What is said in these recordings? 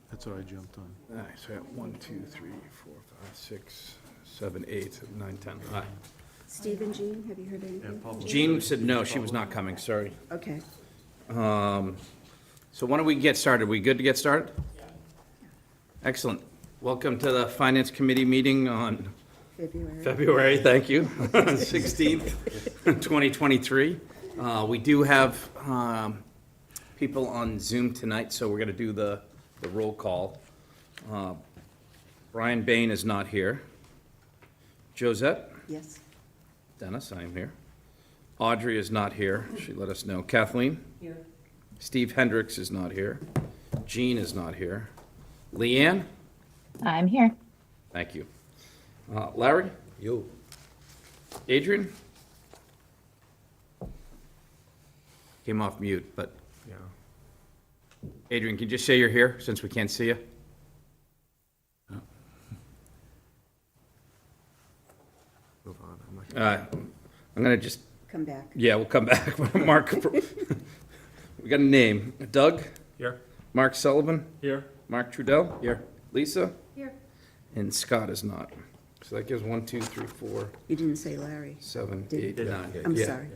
That's what I jumped on. All right, so I got 1, 2, 3, 4, 5, 6, 7, 8, 9, 10. All right. Steve and Jean, have you heard anything? Jean said no, she was not coming, sorry. Okay. So why don't we get started? We good to get started? Excellent. Welcome to the Finance Committee meeting on February, thank you, 16th, 2023. We do have people on Zoom tonight, so we're going to do the roll call. Brian Bain is not here. Josette? Yes. Dennis, I am here. Audrey is not here. She let us know. Kathleen? Here. Steve Hendricks is not here. Jean is not here. Leanne? I'm here. Thank you. Larry? Yo. Adrian? Came off mute, but Yeah. Adrian, can you just say you're here since we can't see you? Move on. I'm not gonna- I'm going to just, Come back. yeah, we'll come back. Mark, we got a name. Doug? Here. Mark Sullivan? Here. Mark Trudell? Here. Lisa? Here. And Scott is not. So that gives 1, 2, 3, 4, You didn't say Larry. 7, Did- 8, 9. I'm Yeah. sorry.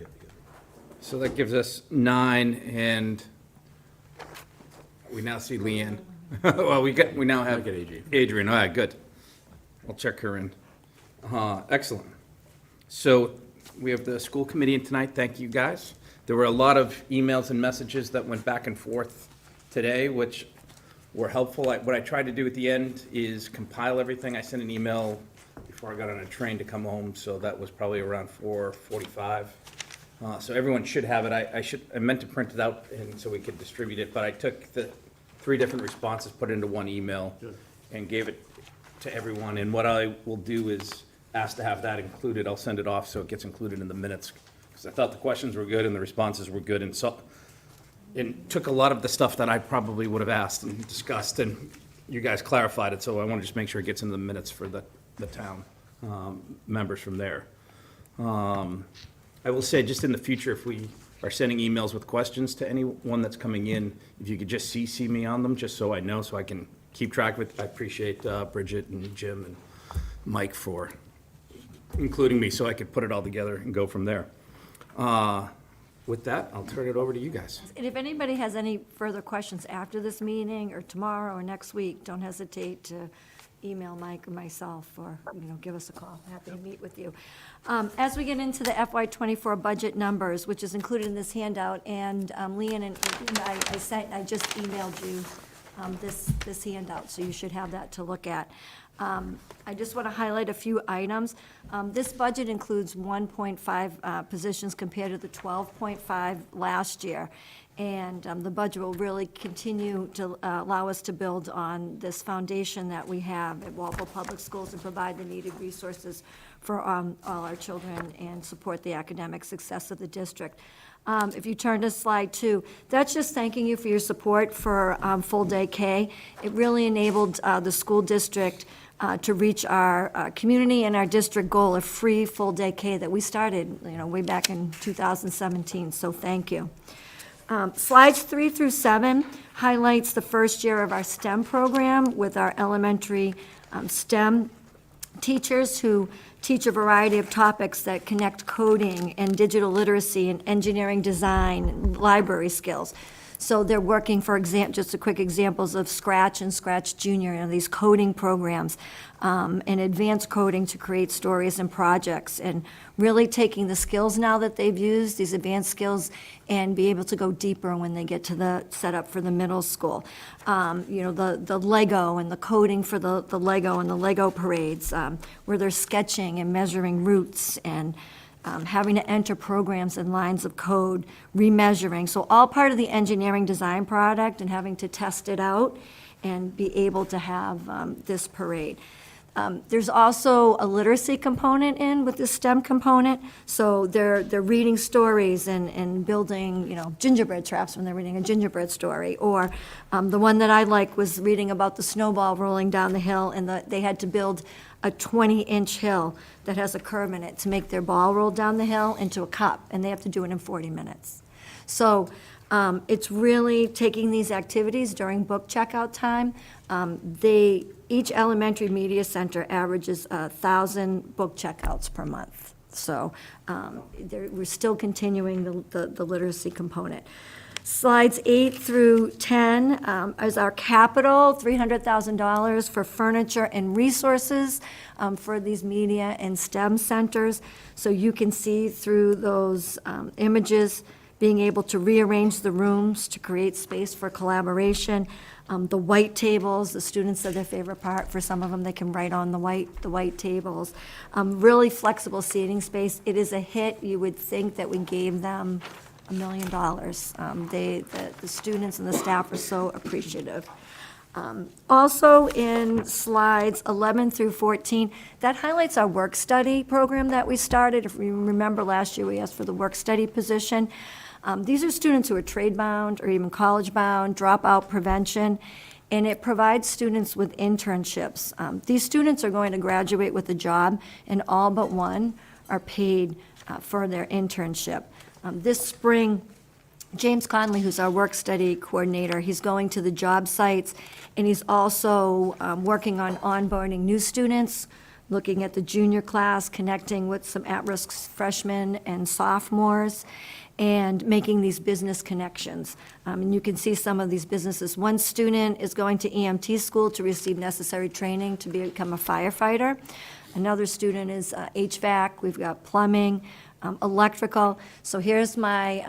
So that gives us 9, and we now see Leanne. Well, we now have get Adrian. Adrian, all right, good. I'll check her in. Excellent. So we have the school committee in tonight, thank you guys. There were a lot of emails and messages that went back and forth today, which were helpful. What I tried to do at the end is compile everything. I sent an email before I got on a train to come home, so that was probably around 4:45. So everyone should have it. I meant to print it out and so we could distribute it, but I took the 3 different responses, put it into one email, and gave it to everyone. And what I will do is ask to have that included. I'll send it off so it gets included in the minutes, because I thought the questions were good and the responses were good, and so it took a lot of the stuff that I probably would have asked and discussed, and you guys clarified it, so I want to just make sure it gets into the minutes for the town members from there. I will say, just in the future, if we are sending emails with questions to anyone that's coming in, if you could just CC me on them, just so I know, so I can keep track of it. I appreciate Bridget and Jim and Mike for including me, so I could put it all together and go from there. With that, I'll turn it over to you guys. And if anybody has any further questions after this meeting, or tomorrow, or next week, don't hesitate to email Mike or myself, or, give us a call. Happy to meet with you. As we get into the FY '24 budget numbers, which is included in this handout, and Leanne and I just emailed you this handout, so you should have that to look at. I just want to highlight a few items. This budget includes 1.5 positions compared to the 12.5 last year. And the budget will really continue to allow us to build on this foundation that we have at Walpole Public Schools and provide the needed resources for all our children and support the academic success of the district. If you turn to slide 2, that's just thanking you for your support for full-day K. It really enabled the school district to reach our community and our district goal of free full-day K that we started, way back in 2017, so thank you. Slides 3 through 7 highlights the first year of our STEM program with our elementary STEM teachers who teach a variety of topics that connect coding and digital literacy and engineering design and library skills. So they're working, for example, just a quick examples of Scratch and Scratch Junior, these coding programs, and advanced coding to create stories and projects, and really taking the skills now that they've used, these advanced skills, and be able to go deeper when they get to the setup for the middle school. The Lego and the coding for the Lego and the Lego parades, where they're sketching and measuring routes and having to enter programs and lines of code, remeasuring. So all part of the engineering design product and having to test it out and be able to have this parade. There's also a literacy component with the STEM component. So they're reading stories and building, gingerbread traps when they're reading a gingerbread story. Or the one that I like was reading about the snowball rolling down the hill, and they had to build a 20-inch hill that has a curve in it to make their ball roll down the hill into a cup, and they have to do it in 40 minutes. So It's really taking these activities during book checkout time. Each elementary media center averages 1,000 book checkouts per month. So we're still continuing the literacy component. Slides 8 through 10 is our capital, $300,000 for furniture and resources for these media and STEM centers. So you can see through those images, being able to rearrange the rooms to create space for collaboration. The white tables, the students said their favorite part. For some of them, they can write on the white tables. Really flexible seating space. It is a hit. You would think that we gave them $1 million. The students and the staff are so appreciative. Also in slides 11 through 14, that highlights our work study program that we started. If you remember last year, we asked for the work study position. These are students who are trade-bound or even college-bound, dropout prevention, and it provides students with internships. These students are going to graduate with a job, and all but one are paid for their internship. This spring, James Conley, who's our work study coordinator, he's going to the job sites, and he's also working on onboarding new students, looking at the junior class, connecting with some at-risk freshmen and sophomores, and making these business connections. And you can see some of these businesses. One student is going to EMT school to receive necessary training to become a firefighter. Another student is HVAC. We've got plumbing, electrical. So here's my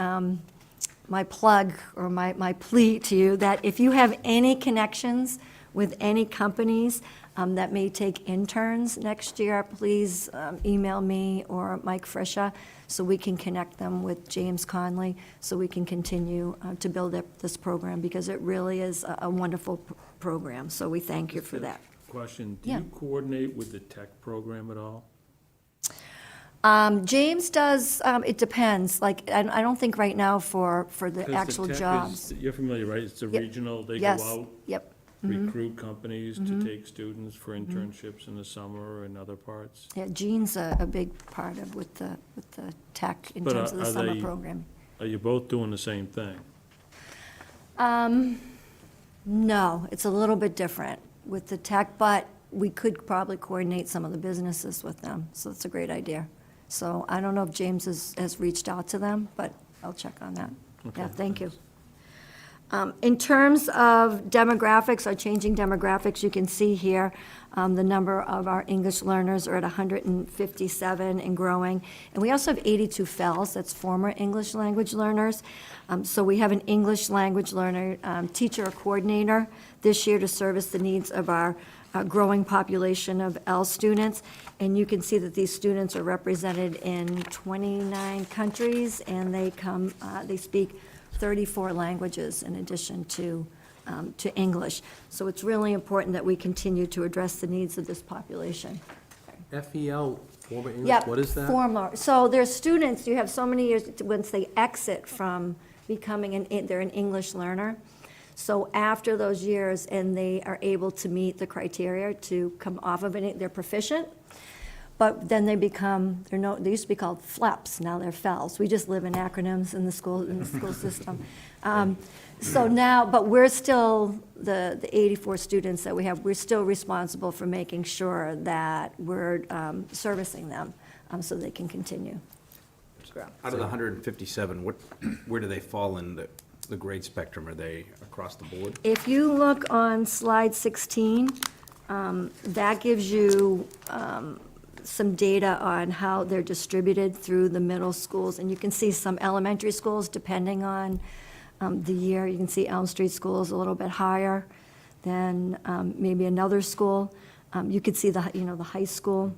my plug or my plea to you that if you have any connections with any companies that may take interns next year, please email me or Mike Frisha so we can connect them with James Conley so we can continue to build up this program because it really is a wonderful program. So we thank you for that. Question, do Yeah. you coordinate with the tech program at all? James does, it depends, like, I don't think right now for the 'Cause the actual tech is- jobs. You're familiar, right? It's a Yep. regional, they go Yes, out, yep. recruit companies to take students for internships in the summer and other parts. Yeah, Gene's a big part of with the tech in But terms of the are summer they- program. Are you both doing the same thing? No, it's a little bit different with the tech, but we could probably coordinate some of the businesses with them, so it's a great idea. So I don't know if James has reached out to them, but I'll check on that. Yeah, thank you. In terms of demographics, our changing demographics, you can see here, the number of our English learners are at 157 and growing. And we also have 82 FELs, that's former English language learners. So we have an English language learner, teacher or coordinator this year to service the needs of our growing population of L students. And you can see that these students are represented in 29 countries, and they speak 34 languages in addition to English. So it's really important that we continue to address the needs of this population. FEL, former English, Yep, what is that? former. So they're students, you have so many years, once they exit from becoming they're an English learner. So after those years, and they are able to meet the criteria to come off of it, they're proficient. But then they they used to be called FLEPs, now they're FELs. We just live in acronyms in the school system. So now, but we're still, the 84 students that we have, we're still responsible for making sure that we're servicing them so they can continue to grow. Out of the 157, where do they fall in the grade spectrum? Are they across the board? If you look on slide 16, that gives you some data on how they're distributed through the middle schools. And you can see some elementary schools, depending on the year. You can see Elm Street School is a little bit higher than maybe another school. You could see the high school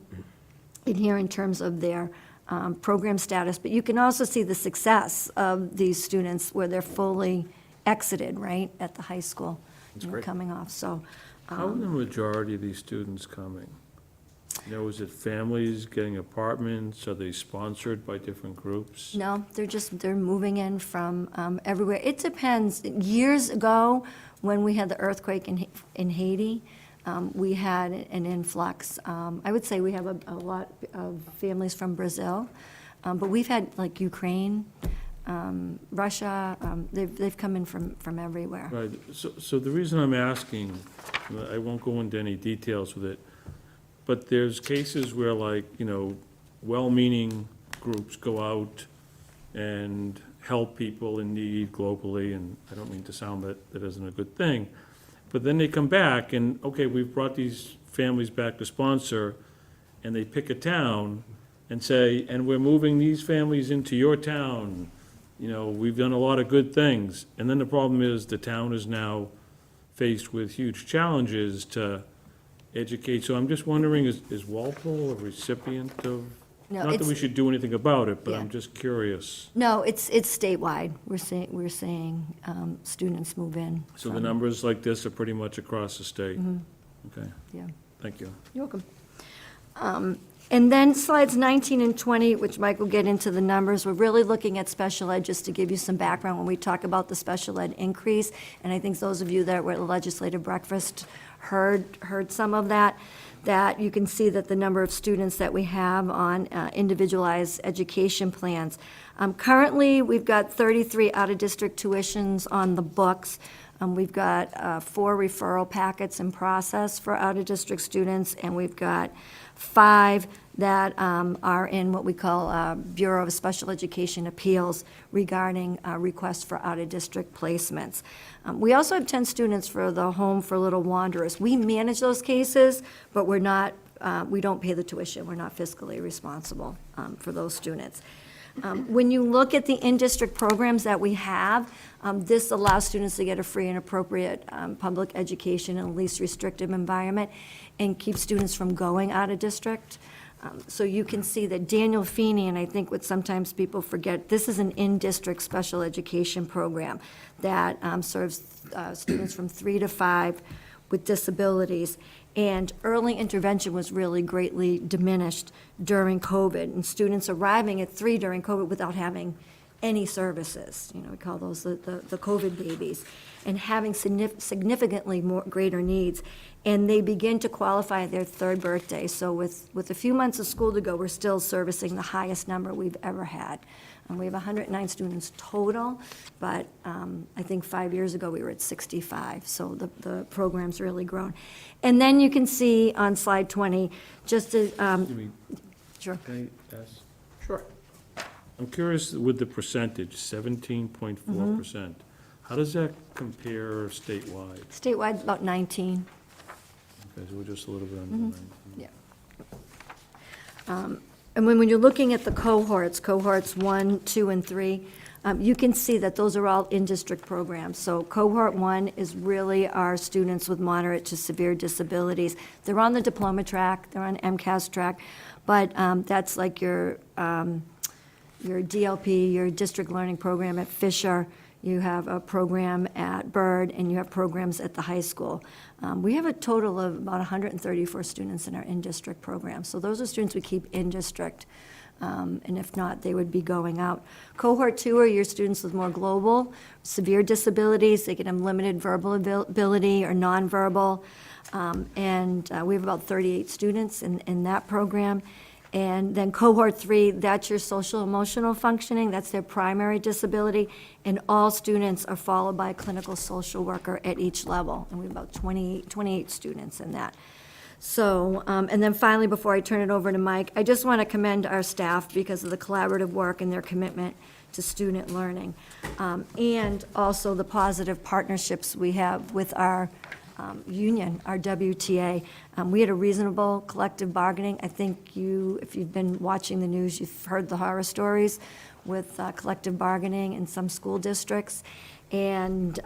in here in terms of their program status. But you can also see the success of these students where they're fully exited, right, at the high school. great. Coming off, so. How are the majority of these students coming? Is it families getting apartments? Are they sponsored by different groups? No, they're moving in from everywhere. It depends. Years ago, when we had the earthquake in Haiti, we had an influx. I would say we have a lot of families from Brazil, but we've had like Ukraine, Russia, they've come in from everywhere. Right, so the reason I'm asking, I won't go into any details with it, but there's cases where like, well-meaning groups go out and help people in need globally, and I don't mean to sound that isn't a good thing, but then they come back and, okay, we've brought these families back to sponsor, and they pick a town and say, and we're moving these families into your town, we've done a lot of good things. And then the problem is the town is now faced with huge challenges to educate. So I'm just wondering, is Walpole a recipient of, No, not that we it's- should do anything about it, but Yeah. I'm just curious. No, it's statewide. We're seeing students move in. So the from- numbers like this are pretty much across the state? Okay, Yeah. thank you. You're welcome. And then slides 19 and 20, which Mike will get into the numbers, we're really looking at special ed, just to give you some background when we talk about the special ed increase. And I think those of you that were at the legislative breakfast heard some of that, that you can see that the number of students that we have on individualized education plans. Currently, we've got 33 out-of-district tuitions on the books. We've got 4 referral packets in process for out-of-district students, and we've got 5 that are in what we call Bureau of Special Education Appeals regarding requests for out-of-district placements. We also have 10 students for the Home for Little Wanderers. We manage those cases, but we're not, we don't pay the tuition. We're not fiscally responsible for those students. When you look at the in-district programs that we have, this allows students to get a free and appropriate public education in a least restrictive environment and keeps students from going out of district. So you can see that Daniel Feeney, and I think what sometimes people forget, this is an in-district special education program that serves students from 3 to 5 with disabilities. And early intervention was really greatly diminished during COVID, and students arriving at 3 during COVID without having any services. We call those the COVID babies, and having significantly greater needs. And they begin to qualify at their 3rd birthday. So with a few months of school to go, we're still servicing the highest number we've ever had. And we have 109 students total, but I think 5 years ago, we were at 65. So the program's really grown. And then you can see on slide 20, just to, sure. Can I ask? Sure. I'm curious with the percentage, 17.4%. How does that compare statewide? Statewide, about 19. Okay, so we're just a little bit under 19. Yeah. And when you're looking at the cohorts 1, 2, and 3, you can see that those are all in-district programs. So cohort 1 is really our students with moderate to severe disabilities. They're on the diploma track, they're on MCAS track, but that's like your DLP, your district learning program at Fisher. You have a program at Byrd, and you have programs at the high school. We have a total of about 134 students in our in-district program. So those are students we keep in-district, and if not, they would be going out. Cohort 2 are your students with more global, severe disabilities. They can have limited verbal ability or nonverbal, and we have about 38 students in that program. And then cohort 3, that's your social emotional functioning, that's their primary disability, and all students are followed by a clinical social worker at each level, and we have about 28 students in that. So, and then finally, before I turn it over to Mike, I just want to commend our staff because of the collaborative work and their commitment to student learning, and also the positive partnerships we have with our union, our WTA. We had a reasonable collective bargaining. I think if you've been watching the news, you've heard the horror stories with collective bargaining in some school districts. And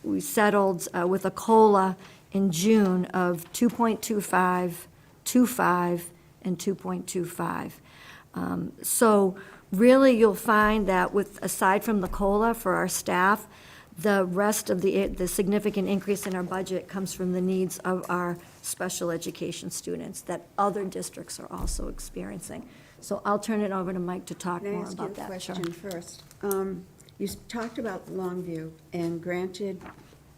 we settled with a COLA in June of 2.25, 2.5, and 2.25. So really, you'll find that aside from the COLA for our staff, the rest of the significant increase in our budget comes from the needs of our special education students that other districts are also experiencing. So I'll turn it over to Mike to talk Can I more ask you a about that. Sure. question first? You talked about Longview, and granted,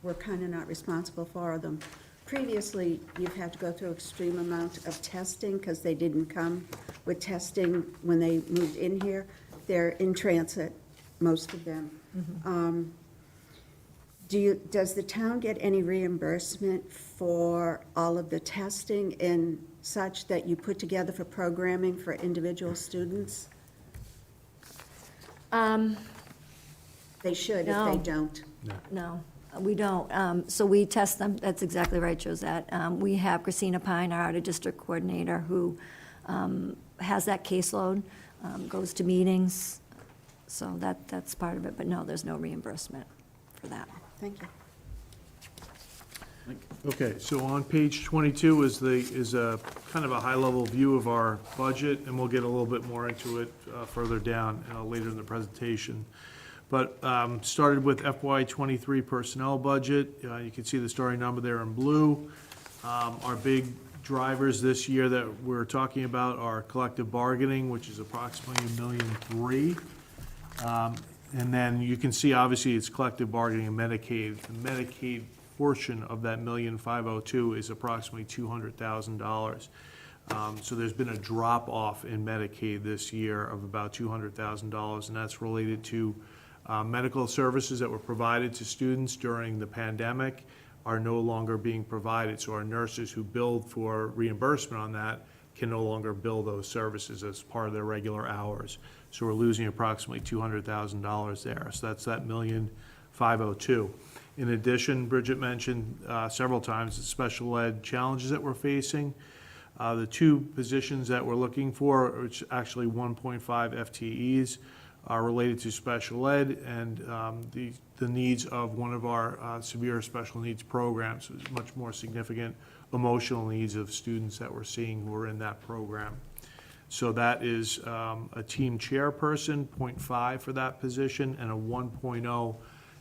we're kind of not responsible for them. Previously, you've had to go through extreme amount of testing because they didn't come with testing when they moved in here. They're in transit, most of them. Does the town get any reimbursement for all of the testing and such that you put together for programming for individual students? They should if they No. don't. No, we don't. So we test them, that's exactly right, Josette. We have Christina Pine, our out-of-district coordinator, who has that caseload, goes to meetings, so that's part of it, but no, there's no reimbursement for that. Thank you. Okay, so on page 22 is a kind of a high-level view of our budget, and we'll get a little bit more into it further down later in the presentation. But started with FY '23 personnel budget. You can see the starting number there in blue. Our big drivers this year that we're talking about are collective bargaining, which is approximately $1.3 million. And then you can see, obviously, it's collective bargaining and Medicaid. The Medicaid portion of that $1,502,000 is approximately $200,000. So there's been a drop-off in Medicaid this year of about $200,000, and that's related to medical services that were provided to students during the pandemic are no longer being provided. So our nurses who billed for reimbursement on that can no longer bill those services as part of their regular hours. So we're losing approximately $200,000 there. So that's that $1,502,000. In addition, Bridget mentioned several times the special ed challenges that we're facing. The two positions that we're looking for, which actually 1.5 FTEs, are related to special ed and the needs of one of our severe special needs programs. So there's much more significant emotional needs of students that we're seeing who are in that program. So that is a team chairperson, 0.5 for that position, and a 1.0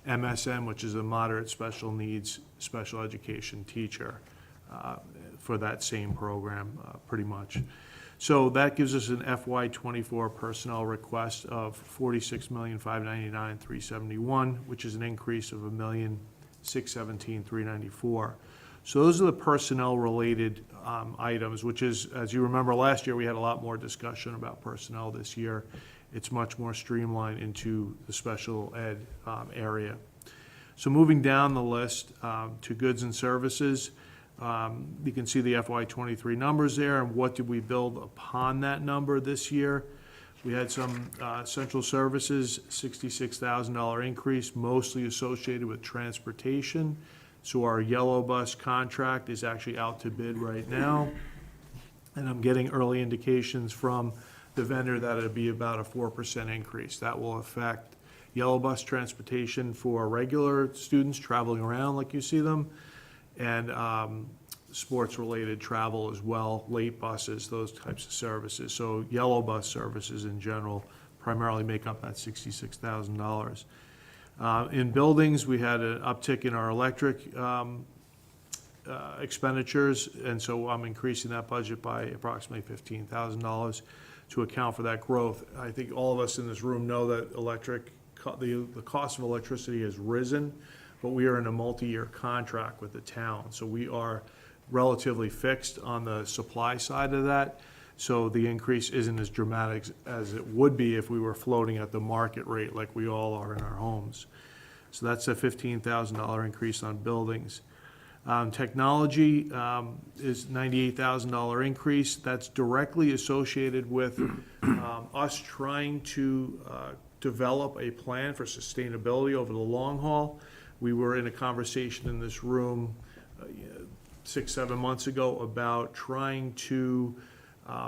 MSN, which is a moderate special needs special education teacher for that same program, pretty much. So that gives us an FY '24 personnel request of $46,599,371, which is an increase of $1,617,394. So those are the personnel-related items, which is, as you remember, last year we had a lot more discussion about personnel. This year, it's much more streamlined into the special ed area. So moving down the list to goods and services, you can see the FY '23 numbers there, and what did we build upon that number this year? We had some central services, $66,000 increase, mostly associated with transportation. So our yellow bus contract is actually out to bid right now, and I'm getting early indications from the vendor that it'll be about a 4% increase. That will affect yellow bus transportation for regular students traveling around like you see them, and sports-related travel as well, late buses, those types of services. So yellow bus services in general primarily make up that $66,000. In buildings, we had an uptick in our electric expenditures, and so I'm increasing that budget by approximately $15,000 to account for that growth. I think all of us in this room know that the cost of electricity has risen, but we are in a multi-year contract with the town, so we are relatively fixed on the supply side of that. So the increase isn't as dramatic as it would be if we were floating at the market rate like we all are in our homes. So that's a $15,000 increase on buildings. Technology is $98,000 increase. That's directly associated with us trying to develop a plan for sustainability over the long haul. We were in a conversation in this room 6-7 months ago about trying to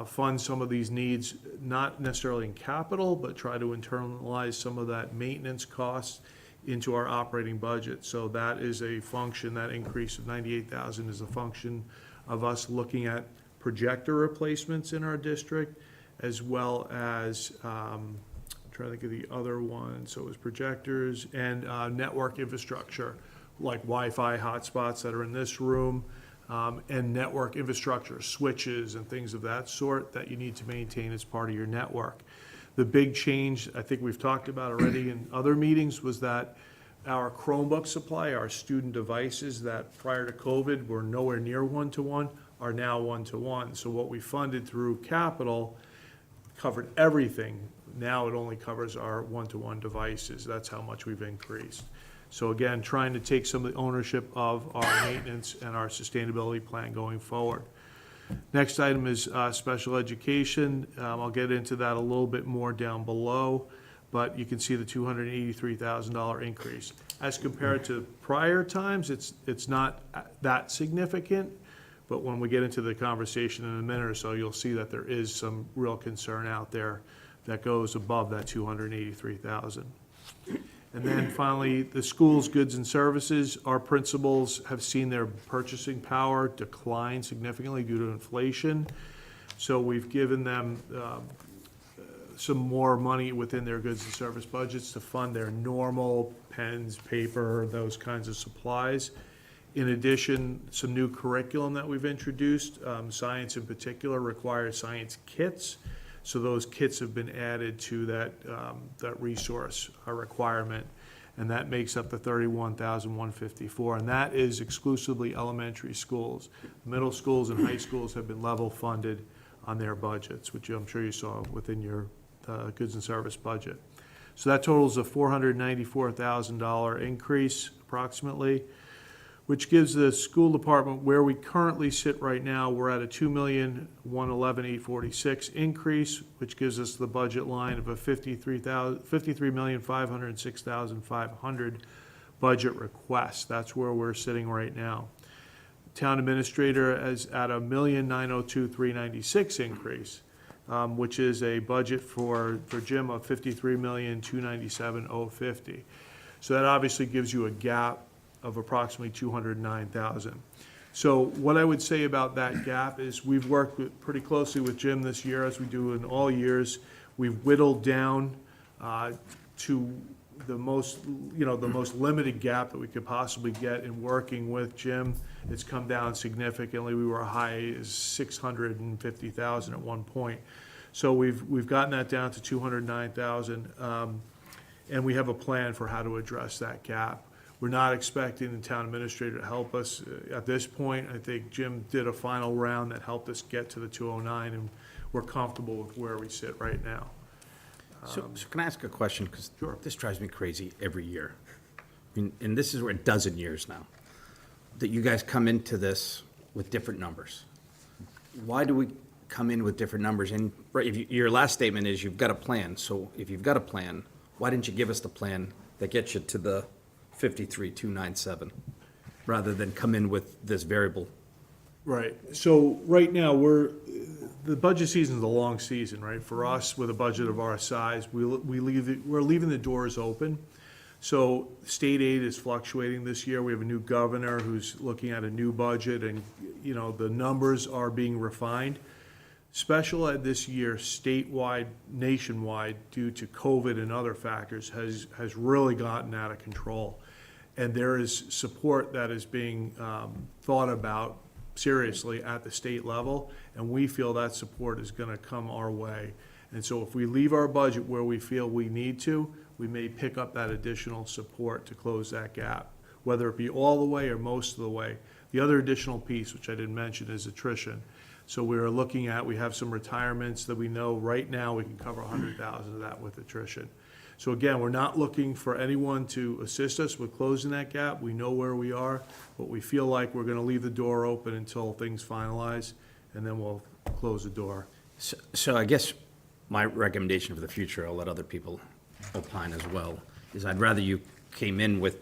fund some of these needs, not necessarily in capital, but try to internalize some of that maintenance costs into our operating budget. So that is a function, that increase of $98,000 is a function of us looking at projector replacements in our district, as well as, I'm trying to think of the other one, so it was projectors and network infrastructure, like Wi-Fi hotspots that are in this room, and network infrastructure, switches and things of that sort that you need to maintain as part of your network. The big change, I think we've talked about already in other meetings, was that our Chromebook supply, our student devices that prior to COVID were nowhere near one-to-one, are now one-to-one. So what we funded through capital covered everything, now it only covers our one-to-one devices. That's how much we've increased. So again, trying to take some of the ownership of our maintenance and our sustainability plan going forward. Next item is special education. I'll get into that a little bit more down below, but you can see the $283,000 increase. As compared to prior times, it's not that significant, but when we get into the conversation in a minute or so, you'll see that there is some real concern out there that goes above that $283,000. And then finally, the schools, goods and services, our principals have seen their purchasing power decline significantly due to inflation. So we've given them some more money within their goods and service budgets to fund their normal pens, paper, those kinds of supplies. In addition, some new curriculum that we've introduced, science in particular requires science kits. So those kits have been added to that resource requirement, and that makes up the $31,154, and that is exclusively elementary schools. Middle schools and high schools have been level funded on their budgets, which I'm sure you saw within your goods and service budget. So that totals a $494,000 increase approximately, which gives the school department, where we currently sit right now, we're at a $2,111,846 increase, which gives us the budget line of a $53,506,500 budget request. That's where we're sitting right now. Town administrator is at a $1,902,396 increase, which is a budget for Jim of $53,297,050. So that obviously gives you a gap of approximately $209,000. So what I would say about that gap is we've worked pretty closely with Jim this year, as we do in all years. We've whittled down to the most limited gap that we could possibly get in working with Jim. It's come down significantly. We were high as $650,000 at one point. So we've gotten that down to $209,000, and we have a plan for how to address that gap. We're not expecting the town administrator to help us at this point. I think Jim did a final round that helped us get to the 209, and we're comfortable with where we sit right now. So can I ask a question? Because Sure. this drives me crazy every year. I mean, and this is for a dozen years now, that you guys come into this with different numbers. Why do we come in with different numbers? And right, your last statement is you've got a plan. So if you've got a plan, why didn't you give us the plan that gets you to the 53,297, rather than come in with this variable? Right, so right now, the budget season's a long season, right? For us, with a budget of our size, we're leaving the doors open. So state aid is fluctuating this year. We have a new governor who's looking at a new budget, and, the numbers are being refined. Special ed this year, statewide, nationwide, due to COVID and other factors, has really gotten out of control. And there is support that is being thought about seriously at the state level, and we feel that support is going to come our way. And so if we leave our budget where we feel we need to, we may pick up that additional support to close that gap, whether it be all the way or most of the way. The other additional piece, which I didn't mention, is attrition. So we have some retirements that we know right now we can cover 100,000 of that with attrition. So again, we're not looking for anyone to assist us with closing that gap. We know where we are, but we feel like we're gonna leave the door open until things finalize, and then we'll close the door. So I guess my recommendation for the future, I'll let other people opine as well, is I'd rather you came in with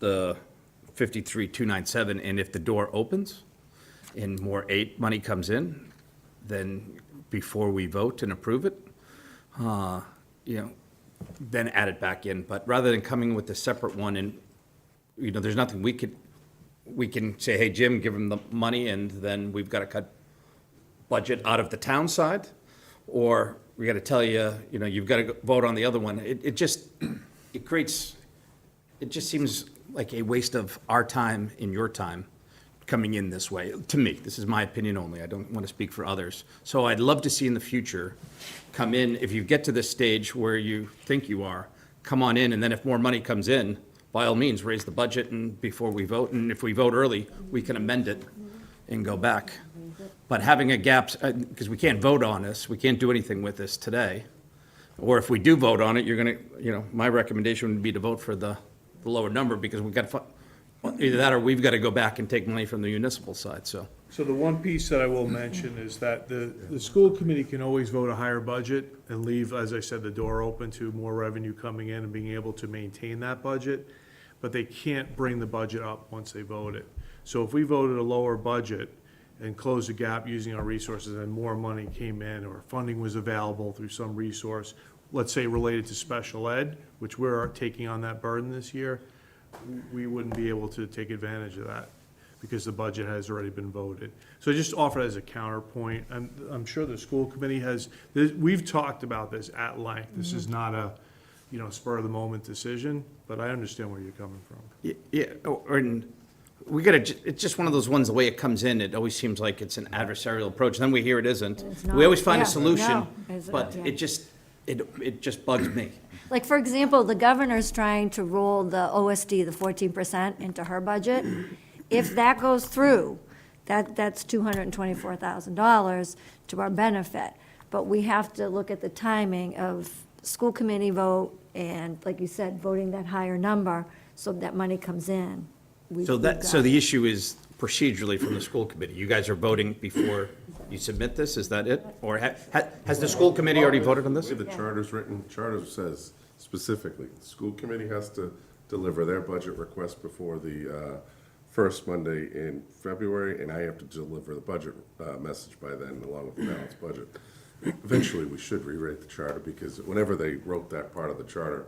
the 53,297, and if the door opens and more aid money comes in, then before we vote and approve it, then add it back in. But rather than coming with a separate one, and, there's nothing we can say, hey, Jim, give him the money, and then we've got to cut budget out of the town side, or we got to tell you, you've got to vote on the other one. It just seems like a waste of our time and your time coming in this way. To me, this is my opinion only. I don't want to speak for others. So I'd love to see in the future, come in, if you get to this stage where you think you are, come on in, and then if more money comes in, by all means, raise the budget and before we vote, and if we vote early, we can amend it and go back. But having a gap, because we can't vote on this, we can't do anything with this today, Or if we do vote on it, you're gonna, my recommendation would be to vote for the lower number, because we've got, either that or we've got to go back and take money from the municipal side, so. So the one piece that I will mention is that the school committee can always vote a higher budget and leave, as I said, the door open to more revenue coming in and being able to maintain that budget, but they can't bring the budget up once they vote it. So if we voted a lower budget and closed the gap using our resources and more money came in or funding was available through some resource, let's say related to special ed, which we're taking on that burden this year, we wouldn't be able to take advantage of that because the budget has already been voted. So just offer it as a counterpoint. I'm sure the school committee has, we've talked about this at length. This is not a, spur of the moment decision, but I understand where you're coming from. Yeah, and we gotta, it's just one of those ones, the way it comes in, it always seems like it's an adversarial approach, then we hear it isn't. It's We always not. find a Yeah, solution, no, it's- but yeah. it just bugs me. Like, for example, the governor's trying to roll the OSD, the 14%, into her budget. If that goes through, that's $224,000 to our benefit. But we have to look at the timing of school committee vote and, like you said, voting that higher number so that money comes in. So the issue is procedurally from the school committee. You guys are voting before you submit this, is that it? Or has the school committee already voted on this? The way the charter's written, charter says specifically, the school committee has to deliver their budget request before the first Monday in February, and I have to deliver the budget message by then, along with the balanced budget. Eventually, we should rewrite the charter, because whenever they wrote that part of the charter,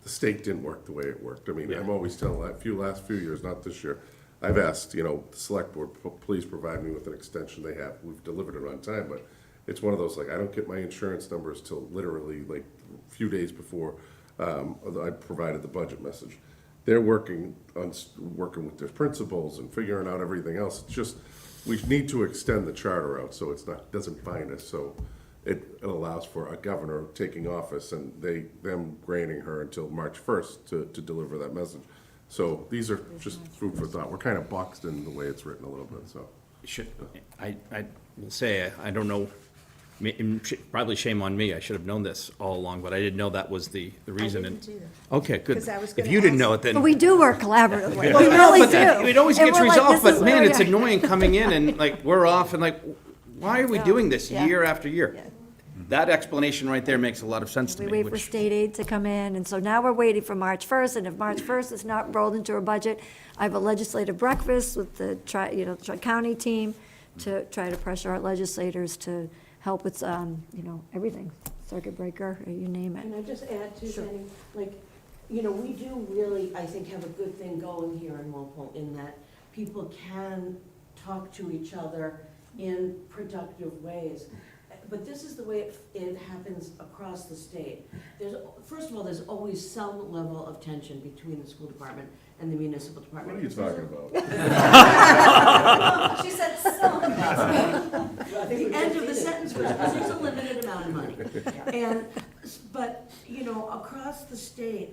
the state didn't work the way it worked. I mean, I'm always telling, last few years, not this year, I've asked, the select board, please provide me with an extension. They have, we've delivered it on time, but it's one of those, like, I don't get my insurance numbers till literally, like, a few days before I provided the budget message. They're working with their principals and figuring out everything else. It's just, we need to extend the charter out so doesn't bind us, so it allows for a governor taking office and them granting her until March 1st to deliver that message. So these are just food for thought. We're kind of boxed in the way it's written a little bit, so. I will say, I don't know, probably shame on me, I should have known this all along, but I didn't know that was the reason. didn't either. Okay, good. 'Cause I was If gonna you didn't ask- know it, then. But we do work collaboratively, we Well, really but do. It always And gets we're like, resolved, this is but man, where it's we are. annoying coming in and like, we're off and like, why are we doing this Yeah. year after year? Yeah. That explanation right there makes a lot of sense to We me, wait for which, state aid to come in, and so now we're waiting for March 1st, and if March 1st is not rolled into our budget, I have a legislative breakfast with the tri-county team to try to pressure our legislators to help with, everything, circuit breaker, you name it. Can I just add to Jenny, we do really, I think, have a good thing going here in Walpole in that people can talk to each other in productive ways. But this is the way it happens across the state. First of all, there's always some level of tension between the school department and the municipal What department. are you talking about? She said some. The end of the sentence was, because there's a limited amount of money. But, across the state,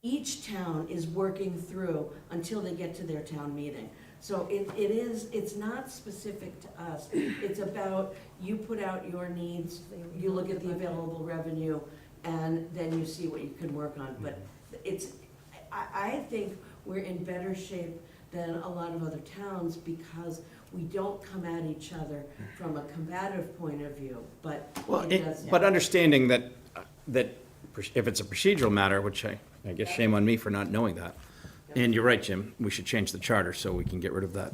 each town is working through until they get to their town meeting. So it's not specific to us. It's about, you put out your needs, you look at the available revenue, and then you see what you can work on. But I think we're in better shape than a lot of other towns because we don't come at each other from a combative point of view, but it does. but understanding that if it's a procedural matter, which I guess shame on me for not knowing that. And you're right, Jim, we should change the charter so we can get rid of that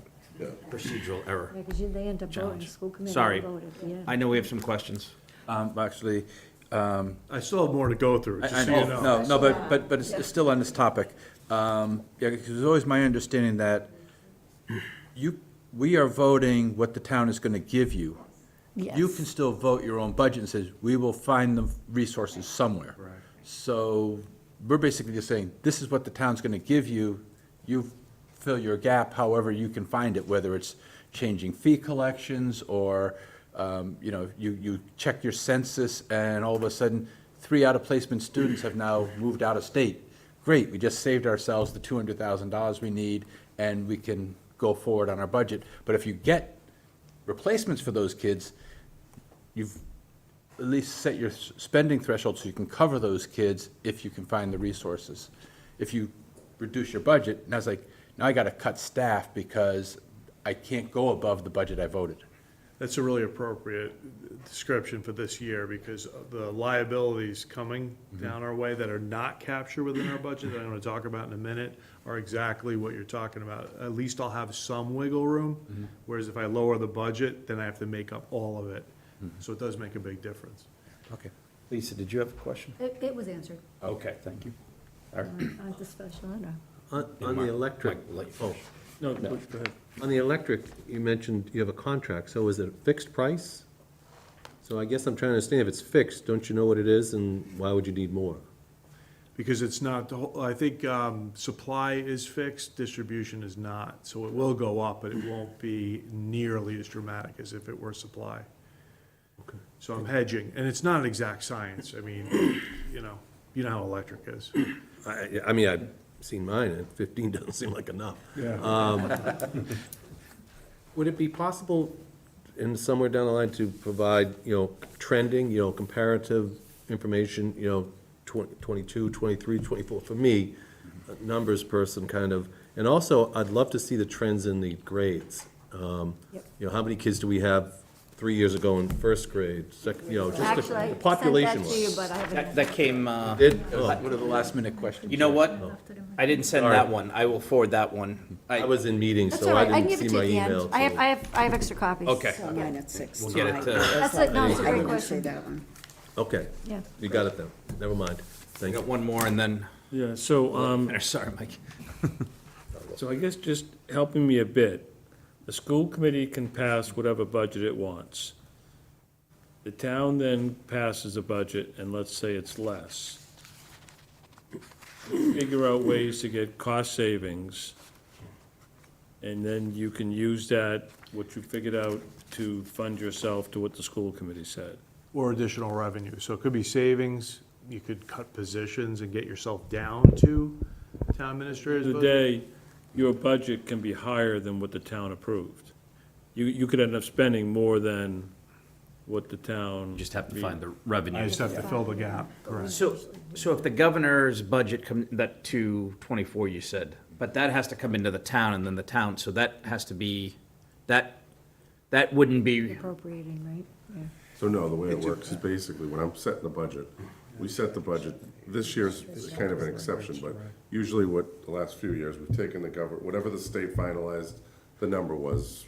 procedural error. Yeah, because they end up voting, Challenge. school committee Sorry. voted, yeah. I know we have some questions. Actually, I still have more to go through, just so you know. no, but it's still on this topic. Yeah, because it's always my understanding that we are voting what the town is gonna give you. You Yes. can still vote your own budget and says, we will find the resources somewhere. Right. So we're basically just saying, this is what the town's gonna give you. You fill your gap however you can find it, whether it's changing fee collections or, you check your census and all of a sudden, 3 out-of-placement students have now moved out of state. Great, we just saved ourselves the $200,000 we need and we can go forward on our budget. But if you get replacements for those kids, at least set your spending threshold so you can cover those kids if you can find the resources. If you reduce your budget, now it's like, now I gotta cut staff because I can't go above the budget I voted. That's a really appropriate description for this year, because the liabilities coming down our way that are not captured within our budget, that I'm gonna talk about in a minute, are exactly what you're talking about. At least I'll have some wiggle room, whereas if I lower the budget, then I have to make up all of it. So it does make a big difference. Okay. Lisa, did you have a question? It was answered Okay, thank you. All right. on the special ed. On the electric, Mike, oh, No, go ahead. on the electric, you mentioned you have a contract, so is it a fixed price? So I guess I'm trying to understand, if it's fixed, don't you know what it is, and why would you need more? Because it's not, the whole. I think, supply is fixed, distribution is not. So it will go up, but it won't be nearly as dramatic as if it were supply. Okay. So I'm hedging, and it's not an exact science. I mean, you know how electric is. I mean, I've seen mine, and 15 doesn't seem like enough. Yeah. Would it be possible, in somewhere down the line, to provide, trending, comparative information, 22, 23, 24, for me, a numbers person kind of, and also, I'd love to see the trends in the grades. Yep. How many kids do we have 3 years ago in first grade, just Actually, I the sent population that to you, was. but I haven't. That came, Did, What are the last minute questions? you know what? I didn't send Sorry. that one. I will forward that one. I was in meetings, That's so all I right, I can didn't give see it to my you at the email. end. I have extra copies. Okay. So mine at 6 We'll get it tonight. to- That's it, no, it's a I great didn't see question. that one. Okay, Yeah. you got it then, never mind, I thank you. got one more and then, Yeah, so, sorry, Mike. so I guess just helping me a bit, the school committee can pass whatever budget it wants. The town then passes a budget, and let's say it's less. Figure out ways to get cost savings, and then you can use that, what you figured out, to fund yourself to what the school committee said. Or additional revenue. So it could be savings, you could cut positions and get yourself down to town administrator's The budget. day, your budget can be higher than what the town approved. You could end up spending more than what the town. You just have to find the I revenue. just have to fill the gap, correct. So if the governor's budget that 224 you said, but that has to come into the town and then the town, so that has to be, that wouldn't be, Appropriating, right? Yeah. So no, the way it works is basically, when I'm setting the budget, we set the budget, this year's kind of an exception, but usually what, the last few years, we've taken the whatever the state finalized, the number was,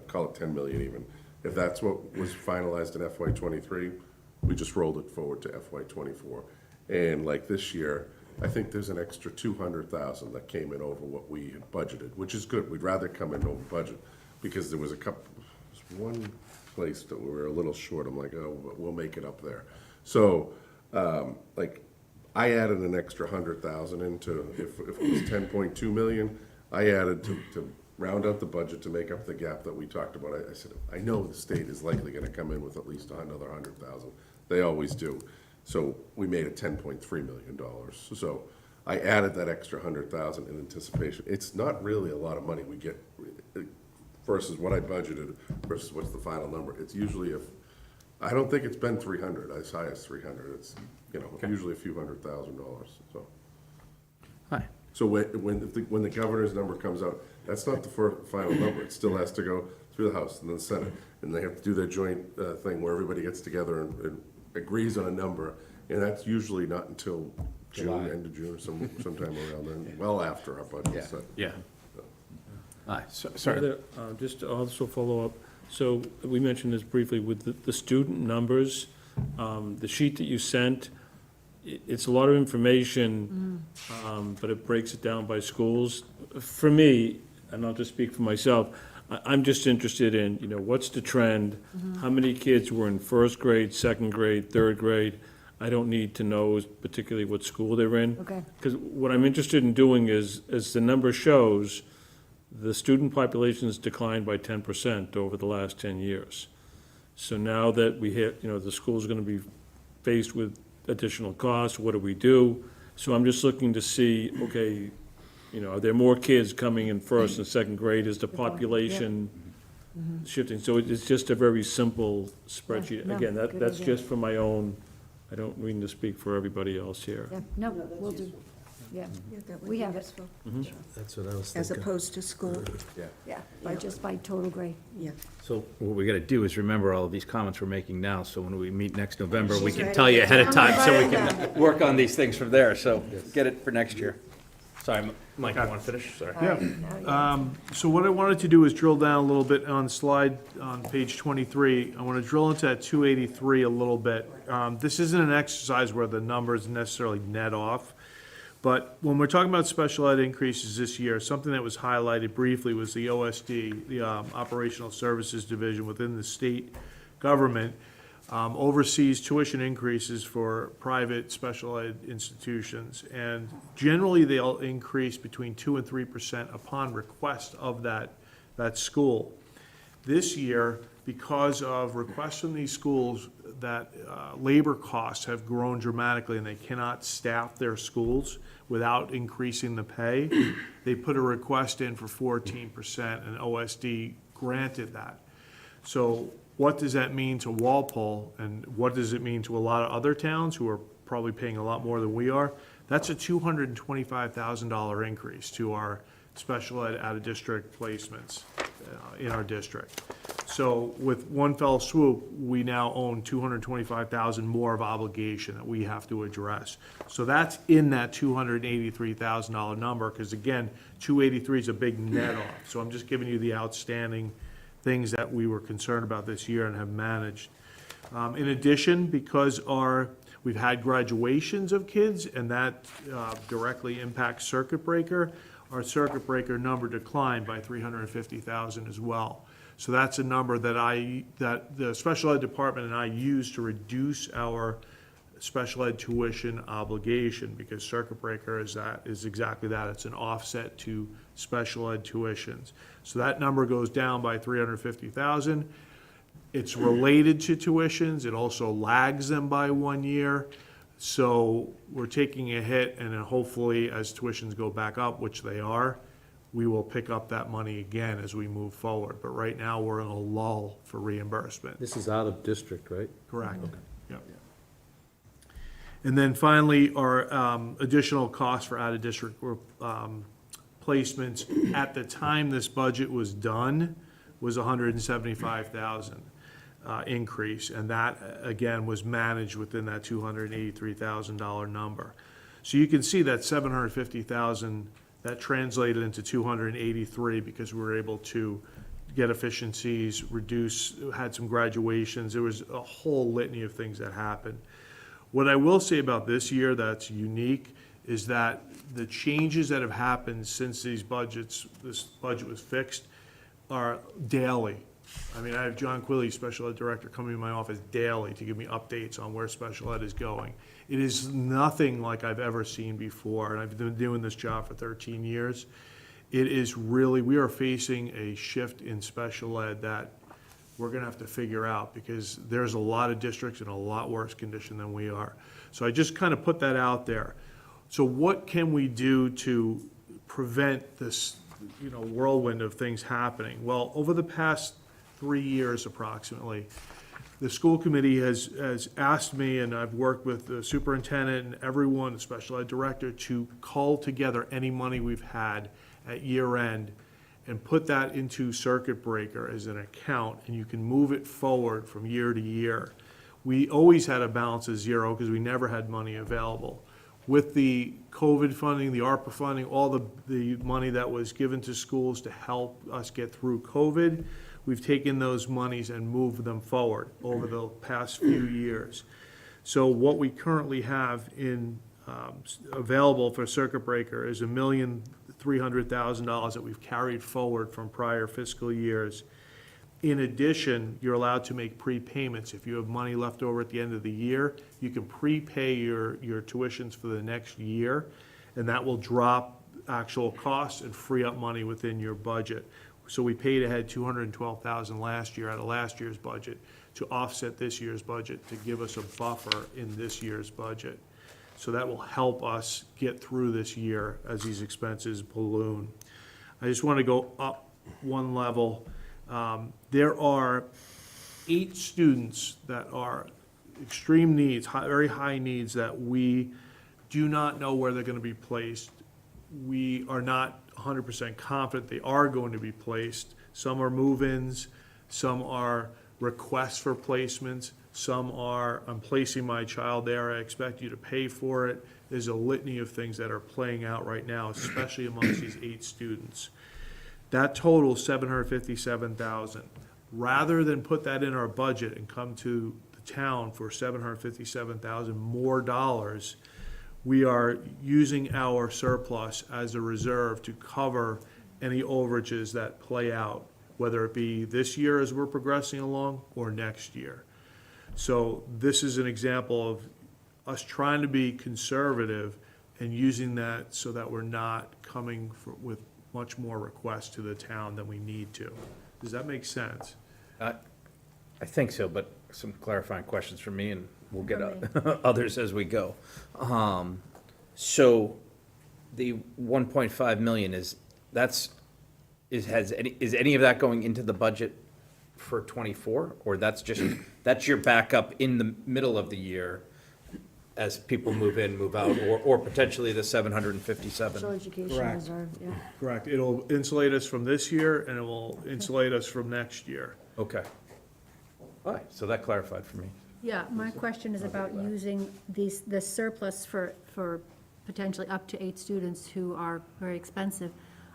call it 10 million even. If that's what was finalized in FY '23, we just rolled it forward to FY '24. And like this year, I think there's an extra 200,000 that came in over what we had budgeted, which is good. We'd rather come in over budget, because there was one place that we were a little short. I'm like, oh, but we'll make it up there. So, I added an extra 100,000 into, if it was 10.2 million, I added to round out the budget to make up the gap that we talked about. I said, I know the state is likely gonna come in with at least another 100,000. They always do. So we made it $10.3 million. So I added that extra 100,000 in anticipation. It's not really a lot of money we get versus what I budgeted versus what's the final number. It's usually I don't think it's been 300, as high as 300. It's, usually a few $100,000, so. Hi. So when the governor's number comes out, that's not the final number. It still has to go through the House and then the Senate. And they have to do their joint thing where everybody gets together and agrees on a number. And that's usually not until June, July. end of June, or sometime around then, well after our budget's set. Yeah. Hi, sorry. Just to also follow up, so we mentioned this briefly with the student numbers, the sheet that you sent, it's a lot of information, but it breaks it down by schools. For me, and I'll just speak for myself, I'm just interested in, what's the trend? How many kids were in first grade, second grade, third grade? I don't need to know particularly what school they're in. Okay. Because what I'm interested in doing is, as the number shows, the student population has declined by 10% over the last 10 years. So now that we hit, the school's gonna be faced with additional costs, what do we do? So I'm just looking to see, okay, are there more kids coming in first and second grade? Is the population shifting, so it's just a very simple spreadsheet. no, Again, good that's idea. just for my own, I don't mean to speak for everybody else here. Yeah, no, we'll do, yeah, Yeah, that would We be have it. useful. That's what I was As thinking. opposed to school, yeah, by total grade. yeah. So what we gotta do is remember all of these comments we're making now, so when we meet next November, we She's can ready. tell you ahead of time, so we Right. can work on these things from there, so get it for next year. Sorry, Mike, you wanna finish? Sorry. All right, now you- So what I wanted to do is drill down a little bit on slide, on page 23. I want to drill into that 283 a little bit. This isn't an exercise where the numbers necessarily net off, but when we're talking about special ed increases this year, something that was highlighted briefly was the OSD, the Operational Services Division within the state government, oversees tuition increases for private special ed institutions. And generally, they'll increase between 2% and 3% upon request of that school. This year, because of requests from these schools, that labor costs have grown dramatically and they cannot staff their schools without increasing the pay, they put a request in for 14%, and OSD granted that. So what does that mean to Walpole, and what does it mean to a lot of other towns who are probably paying a lot more than we are? That's a $225,000 increase to our special ed out-of-district placements in our district. So with one fell swoop, we now own $225,000 more of obligation that we have to address. So that's in that $283,000 number, because again, 283 is a big net off. So I'm just giving you the outstanding things that we were concerned about this year and have managed. In addition, because we've had graduations of kids, and that directly impacts circuit breaker, our circuit breaker number declined by $350,000 as well. So that's a number that the special ed department and I use to reduce our special ed tuition obligation, because circuit breaker is exactly that. It's an offset to special ed tuitions. So that number goes down by $350,000. It's related to tuitions. It also lags them by 1 year. So we're taking a hit, and then hopefully as tuitions go back up, which they are, we will pick up that money again as we move forward. But right now, we're in a lull for reimbursement. This is out of district, right? Correct. Yep. And then finally, our additional costs for out-of-district placements at the time this budget was done was $175,000 increase, and that, again, was managed within that $283,000 number. So you can see that $750,000, that translated into $283 because we were able to get efficiencies, reduce, had some graduations. There was a whole litany of things that happened. What I will say about this year that's unique is that the changes that have happened since this budget was fixed are daily. I mean, I have John Quilley, special ed director, coming to my office daily to give me updates on where special ed is going. It is nothing like I've ever seen before, and I've been doing this job for 13 years. It is really, we are facing a shift in special ed that we're gonna have to figure out, because there's a lot of districts in a lot worse condition than we are. So I just kind of put that out there. So what can we do to prevent this, whirlwind of things happening? Well, over the past 3 years approximately, the school committee has asked me, and I've worked with the superintendent and everyone, the special ed director, to cull together any money we've had at year end and put that into circuit breaker as an account, and you can move it forward from year to year. We always had a balance of zero because we never had money available. With the COVID funding, the ARPA funding, all the money that was given to schools to help us get through COVID, we've taken those monies and moved them forward over the past few years. So what we currently have available for circuit breaker is $1,300,000 that we've carried forward from prior fiscal years. In addition, you're allowed to make prepayments. If you have money left over at the end of the year, you can prepay your tuitions for the next year, and that will drop actual costs and free up money within your budget. So we paid ahead $212,000 last year out of last year's budget to offset this year's budget, to give us a buffer in this year's budget. So that will help us get through this year as these expenses balloon. I just want to go up one level. There are 8 students that are extreme needs, very high needs, that we do not know where they're gonna be placed. We are not 100% confident they are going to be placed. Some are move-ins, some are requests for placements, some are, I'm placing my child there, I expect you to pay for it. There's a litany of things that are playing out right now, especially amongst these 8 students. That totals $757,000. Rather than put that in our budget and come to the town for $757,000 more dollars, we are using our surplus as a reserve to cover any overages that play out, whether it be this year as we're progressing along or next year. So this is an example of us trying to be conservative and using that so that we're not coming with much more requests to the town than we need to. Does that make sense? I think so, but some clarifying questions from me, and we'll get From others as we go. So the 1.5 million is any of that going into the budget for '24? Or that's your backup in the middle of the year as people move in, move out, or potentially the 757? Special education Correct. reserve, yeah. Correct. It'll insulate us from this year and it will insulate us from next year. Okay. All right, so that clarified for me. Yeah, my question is about using the surplus for potentially up to 8 students who are very expensive.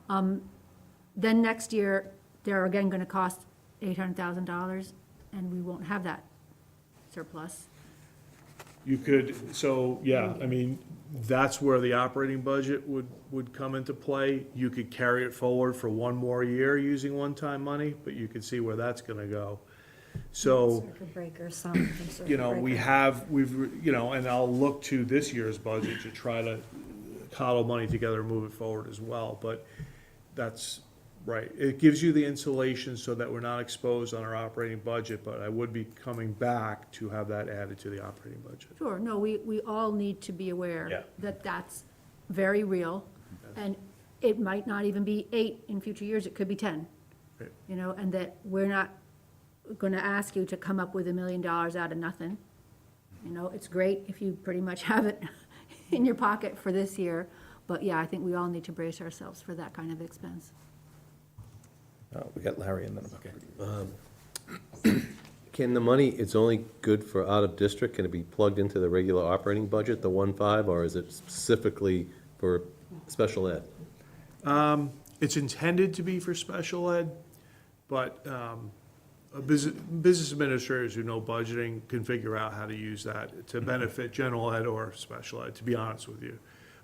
Then next year, they're again gonna cost $800,000, and we won't have that surplus. You could, so, yeah, I mean, that's where the operating budget would come into play. You could carry it forward for one more year using one-time money, but you could see where that's gonna go. So, Circuit breaker, something, circuit you know, breaker. we've, you know, and I'll look to this year's budget to try to coddle money together and move it forward as well, but that's, right. It gives you the insulation so that we're not exposed on our operating budget, but I would be coming back to have that added to the operating budget. Sure, no, we all need to be aware Yeah. that that's very real, and it might not even be 8 in future years, it could be 10. Right. You know, and that we're not gonna ask you to come up with $1 million out of nothing. You know, it's great if you pretty much have it in your pocket for this year, but yeah, I think we all need to brace ourselves for that kind of expense. We got Larry and then, okay. Can the money, it's only good for out-of-district, can it be plugged into the regular operating budget, the 1.5, or is it specifically for special ed? It's intended to be for special ed, but business administrators who know budgeting can figure out how to use that to benefit general ed or special ed, to be honest with you.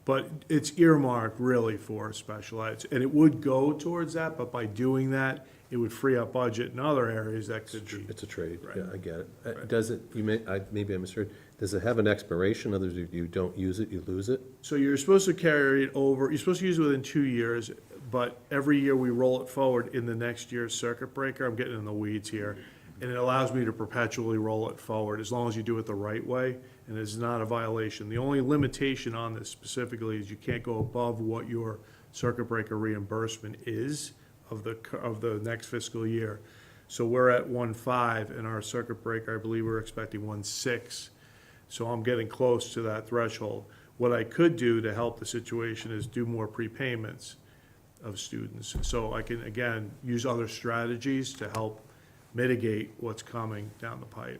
But it's earmarked really for special ed, and it would go towards that, but by doing that, it would free up budget in other areas that could be. It's a trade, Right. yeah, I get it. Right. Does it, maybe I misheard, does it have an expiration, others, if you don't use it, you lose it? So you're supposed to carry it over, you're supposed to use it within 2 years, but every year we roll it forward in the next year's circuit breaker. I'm getting in the weeds here. And it allows me to perpetually roll it forward as long as you do it the right way and it's not a violation. The only limitation on this specifically is you can't go above what your circuit breaker reimbursement is of the next fiscal year. So we're at 1.5 and our circuit breaker, I believe we're expecting 1.6. So I'm getting close to that threshold. What I could do to help the situation is do more prepayments of students. So I can, again, use other strategies to help mitigate what's coming down the pipe.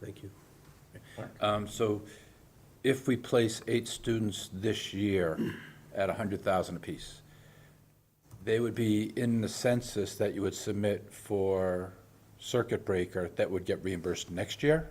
Thank you. So if we place 8 students this year at 100,000 apiece, they would be in the census that you would submit for circuit breaker that would get reimbursed next year?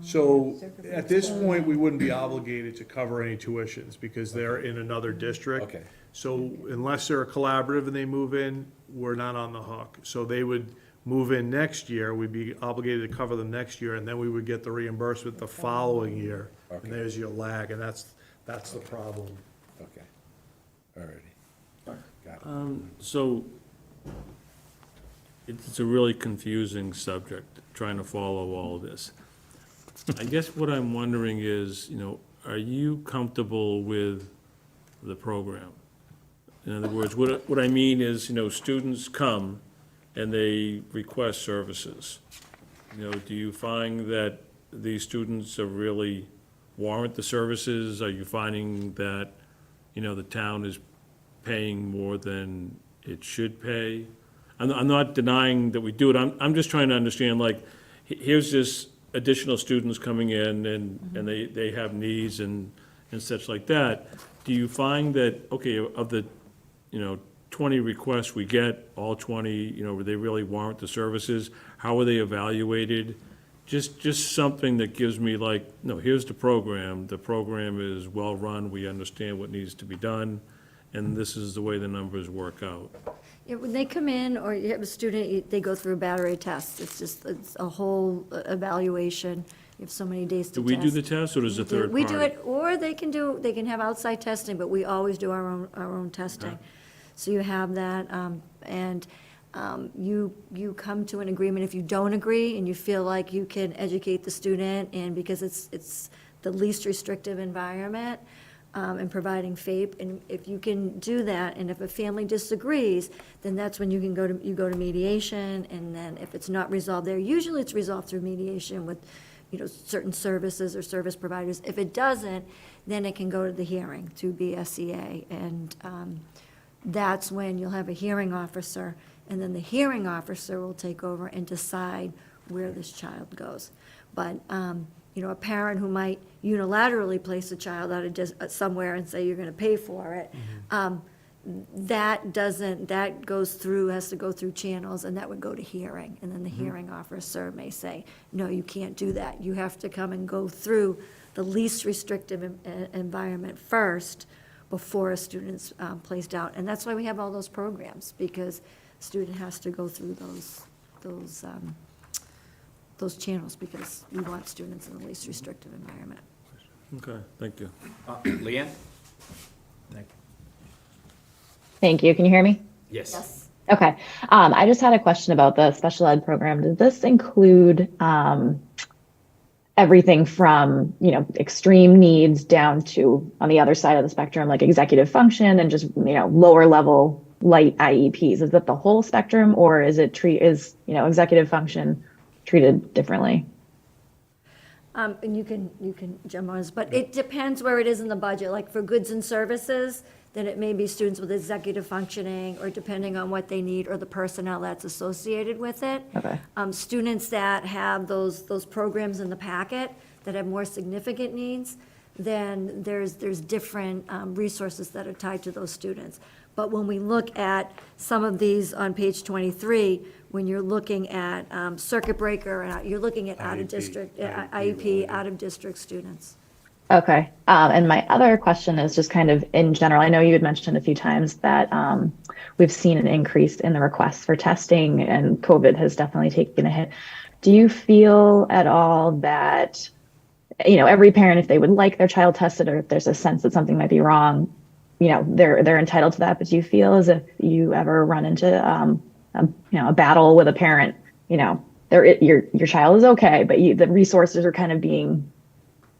So at this point, we wouldn't be obligated to cover any tuitions because they're in another district. Okay. So unless they're a collaborative and they move in, we're not on the hook. So they would move in next year, we'd be obligated to cover them next year, and then we would get the reimbursement the following year. Okay. And there's your lag, and that's the problem. Okay, all righty. Got it. So, it's a really confusing subject, trying to follow all this. I guess what I'm wondering is, you know, are you comfortable with the program? In other words, what I mean is, students come and they request services. Do you find that these students are really warrant the services? Are you finding that, the town is paying more than it should pay? I'm not denying that we do it, I'm just trying to understand, like, here's this additional students coming in, and they have needs and such like that. Do you find that, okay, of the, 20 requests we get, all 20, they really warrant the services? How are they evaluated? Just something that gives me like, no, here's the program is well-run, we understand what needs to be done, and this is the way the numbers work out. Yeah, when they come in, or you have a student, they go through a battery test. It's a whole evaluation. You have so many days to Do test. we do the test, or does the third party? We do it, or they can have outside testing, but we always do our own testing. So you have that, and you come to an agreement. If you don't agree and you feel like you can educate the student, and because it's the least restrictive environment, and providing FAPE, and if you can do that, and if a family disagrees, then that's when you go to mediation, and then if it's not resolved there, usually it's resolved through mediation with, certain services or service providers. If it doesn't, then it can go to the hearing through BSEA, and that's when you'll have a hearing officer, and then the hearing officer will take over and decide where this child goes. But, a parent who might unilaterally place a child out of somewhere and say you're gonna pay for it, that has to go through channels, and that would go to hearing. And then the hearing officer may say, no, you can't do that. You have to come and go through the least restrictive environment first before a student's placed out. And that's why we have all those programs, because the student has to go through those channels, because we want students in the least restrictive environment. Okay, thank you. Leanne? Thank you. Can you hear me? Yes. Okay. I just had a question about the special ed program. Does this include everything from, extreme needs down to, on the other side of the spectrum, like executive function and just, lower level light IEPs? Is that the whole spectrum, or is executive function treated differently? And you can jump on this, but it depends where it is in the budget. Like for goods and services, then it may be students with executive functioning, or depending on what they need or the personnel that's associated with it. Okay. Students that have those programs in the packet that have more significant needs, then there's different resources that are tied to those students. But when we look at some of these on page 23, when you're looking at circuit breaker, and you're looking at out-of-district, IEP, out-of-district students. Okay. And my other question is just kind of in general. I know you had mentioned a few times that we've seen an increase in the requests for testing, and COVID has definitely taken a hit. Do you feel at all that, every parent, if they would like their child tested, or if there's a sense that something might be wrong, they're entitled to that? But do you feel as if you ever run into a battle with a parent, your child is okay, but the resources are kind of being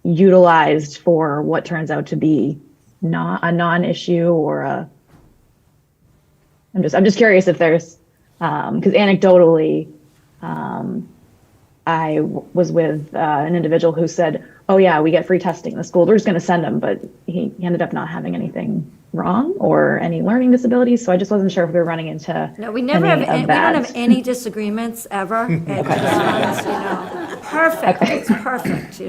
utilized for what turns out to be not a non-issue, or I'm just curious if there's, because anecdotally, I was with an individual who said, oh yeah, we get free testing. The school, they're just going to send him, but he ended up not having anything wrong or any learning disabilities. So I just wasn't sure if we were running into No, we never have, any of we don't that. have any disagreements ever. Perfect, it's perfect,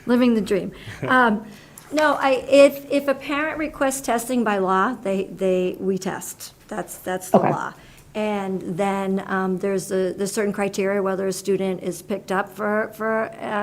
living the dream. No, if a parent requests testing by law, we test. That's the Okay. law. And then there's certain criteria whether a student is picked up for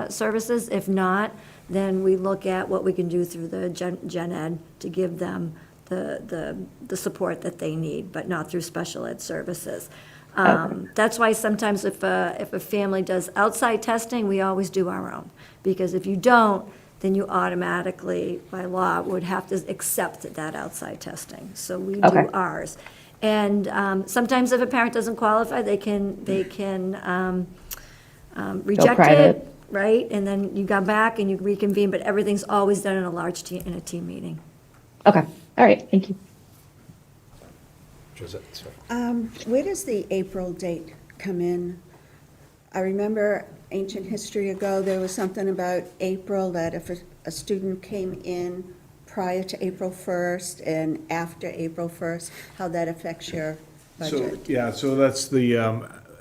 services. If not, then we look at what we can do through the gen ed to give them the support that they need, but not through special ed services. That's why sometimes if a family does outside testing, we always do our own. Because if you don't, then you automatically, by law, would have to accept that outside testing. So we Okay. do ours. And sometimes if a parent doesn't qualify, they can reject private. it, right? And then you go back and you reconvene, but everything's always done in a large team, in a team meeting. Okay. All right. Thank you. Josette, sorry. Where does the April date come in? I remember ancient history ago, there was something about April, that if a student came in prior to April 1st and after April 1st, how that affects your So, budget. yeah, so that's the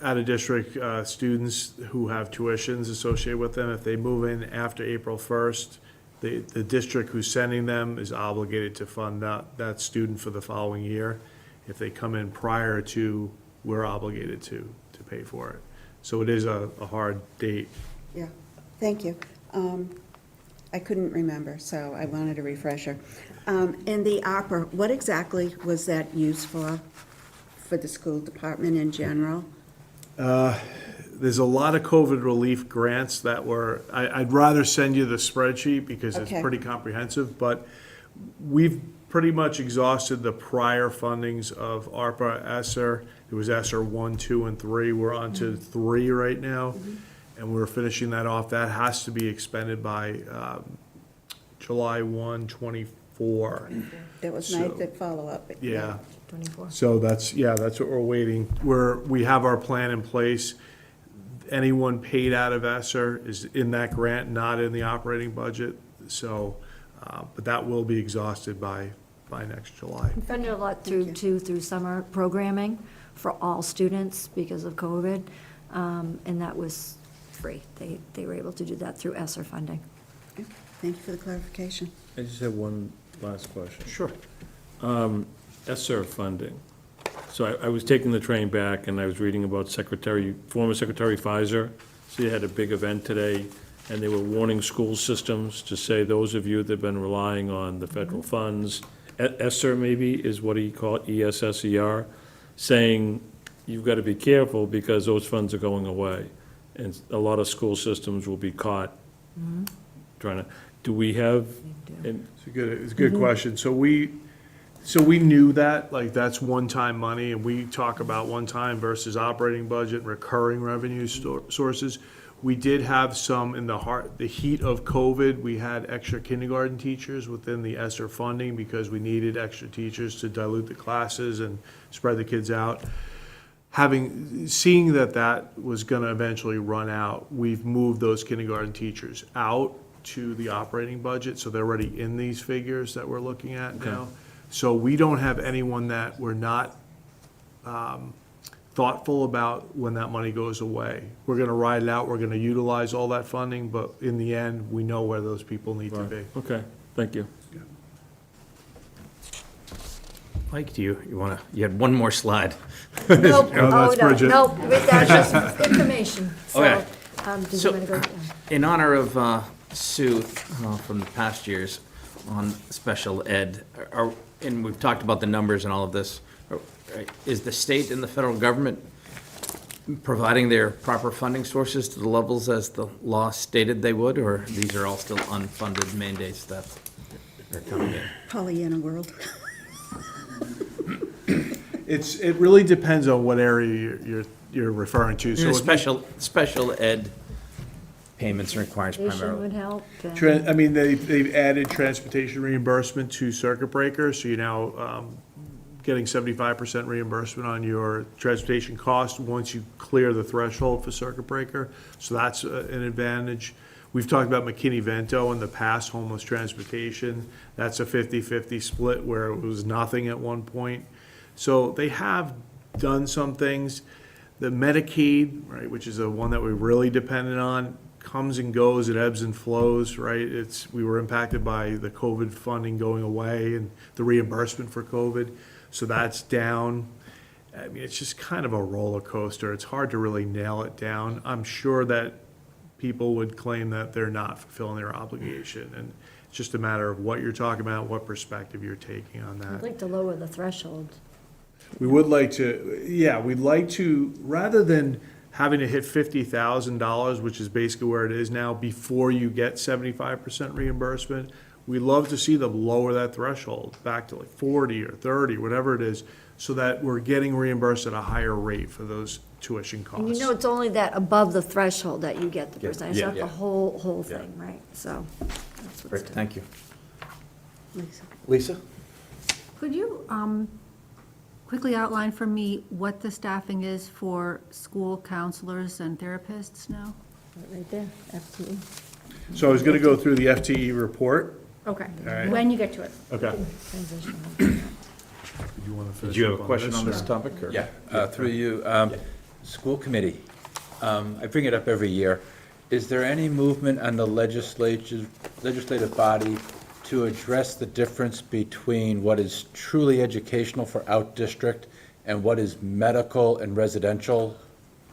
out-of-district students who have tuitions associated with them. If they move in after April 1st, the district who's sending them is obligated to fund that student for the following year. If they come in prior to, we're obligated to pay for it. So it is a hard date. Yeah, thank you. I couldn't remember, so I wanted a refresher. And the ARPA, what exactly was that used for the school department in general? There's a lot of COVID relief grants that were, I'd rather send you the spreadsheet because it's Okay. pretty comprehensive, but we've pretty much exhausted the prior fundings of ARPA, ESSER. It was ESSER 1, 2, and 3. We're on to 3 right now, and we're finishing that off. That has to be expended by July 1, 24. There was So- nice that follow-up. but Yeah. 24. So that's what we're waiting. We have our plan in place. Anyone paid out of ESSER is in that grant, not in the operating budget. So, but that will be exhausted by next July. We funded a lot through summer programming for all students because of COVID, and that was free. They were able to do that through ESSER funding. Thank you for the clarification. I just have one last question. Sure. ESSER funding. So I was taking the train back and I was reading about former Secretary Pfizer. She had a big event today and they were warning school systems to say, those of you that have been relying on the federal funds, ESSER maybe is what he called, ESSER, saying you've got to be careful because those funds are going away. And a lot of school systems will be caught trying to, do we have, and It's a good question. So we knew that, like, that's one-time money, and we talk about one-time versus operating budget, recurring revenue sources. We did have some in the heat of COVID, we had extra kindergarten teachers within the ESSER funding because we needed extra teachers to dilute the classes and spread the kids out. Seeing that was gonna eventually run out, we've moved those kindergarten teachers out to the operating budget, so they're already in these figures that we're looking at now. So we don't have anyone that we're not thoughtful about when that money goes away. We're gonna ride it out, we're gonna utilize all that funding, but in the end, we know where those people need to be. okay, thank you. Mike, you had one more slide. Nope, Oh, that's Bridget. Nope, that's just information. So, Okay. Did you So- want to go? In honor of Sue from the past years on special ed, and we've talked about the numbers and all of this, is the state and the federal government providing their proper funding sources to the levels as the law stated they would, or these are all still unfunded mandates that are coming in? Pollyanna world. It really depends on what area you're referring to. So if you- Special ed payments and requirements Education primarily. would help. I mean, they've added transportation reimbursement to circuit breaker, so you're now getting 75% reimbursement on your transportation cost once you clear the threshold for circuit breaker, so that's an advantage. We've talked about McKinney-Vento in the past, homeless transportation. That's a 50-50 split where it was nothing at one point. So they have done some things. The Medicaid, right, which is the one that we really depended on, comes and goes, it ebbs and flows, right? We were impacted by the COVID funding going away and the reimbursement for COVID, so that's down. I mean, it's just kind of a roller coaster. It's hard to really nail it down. I'm sure that people would claim that they're not fulfilling their obligation, and it's just a matter of what you're talking about, what perspective you're taking on that. I'd like to lower the threshold. We would like to, yeah, we'd like to, rather than having to hit $50,000, which is basically where it is now, before you get 75% reimbursement, we'd love to see them lower that threshold back to like 40 or 30, whatever it is, so that we're getting reimbursed at a higher rate for those tuition costs. And you know, it's only that above the threshold that you get the percentage, yeah, not the yeah. whole Yeah. thing, right? So, that's what's Great, thank you. Lisa. Lisa? Could you quickly outline for me what the staffing is for school counselors and therapists now? Right there, FTE. So I was gonna go through the FTE report. Okay, right. when you get to it. Okay. Did you have a question on this topic, or? Yeah, through you, school committee, I bring it up every year. Is there any movement on the legislative body to address the difference between what is truly educational for out-district and what is medical and residential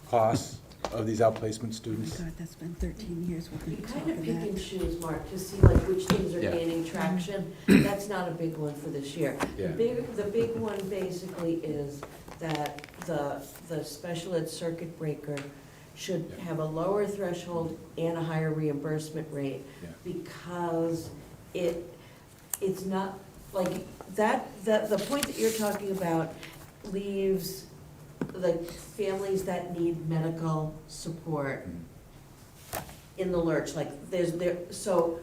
costs of these outplacement students? God, that's been 13 years we've You been kind of talking pick that. and choose, Mark, to see like which things are Yeah. gaining traction. That's not a big one for this year. Yeah. The big one basically is that the special ed circuit breaker should Yeah. have a lower threshold and a higher reimbursement rate, Yeah. because it's not, like, the point that you're talking about leaves like families that need medical support in the lurch, like, so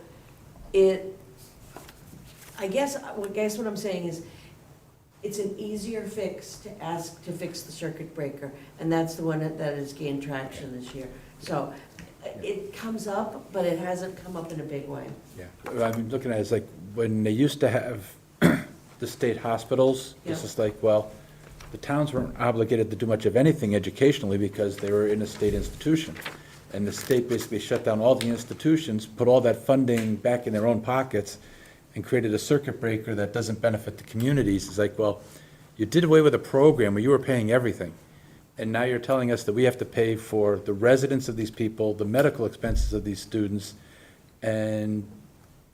I guess what I'm saying is, it's an easier fix to ask to fix the circuit breaker, and that's the one that has gained traction this year. So, it comes up, but it hasn't come up in a big way. Yeah, I mean, looking at it, it's like, when they used to have the state hospitals, it's Yeah. just like, well, the towns weren't obligated to do much of anything educationally because they were in a state institution. And the state basically shut down all the institutions, put all that funding back in their own pockets, and created a circuit breaker that doesn't benefit the communities. It's like, well, you did away with a program where you were paying everything. And now you're telling us that we have to pay for the residents of these people, the medical expenses of these students, and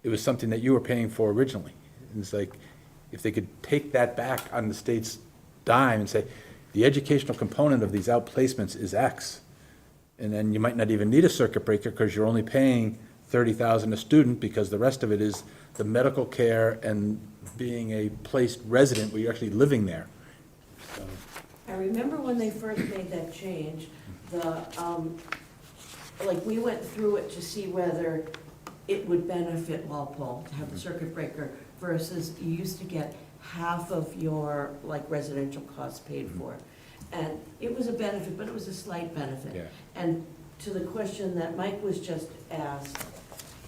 it was something that you were paying for originally. And it's like, if they could take that back on the state's dime and say, the educational component of these outplacements is X. And then you might not even need a circuit breaker because you're only paying $30,000 a student, because the rest of it is the medical care and being a placed resident where you're actually living there. So, I remember when they first made that change, like, we went through it to see whether it would benefit Walpole to have the circuit breaker versus you used to get half of your, like, residential costs paid for. And it was a benefit, but it was a slight benefit. Yeah. And to the question that Mike was just asked,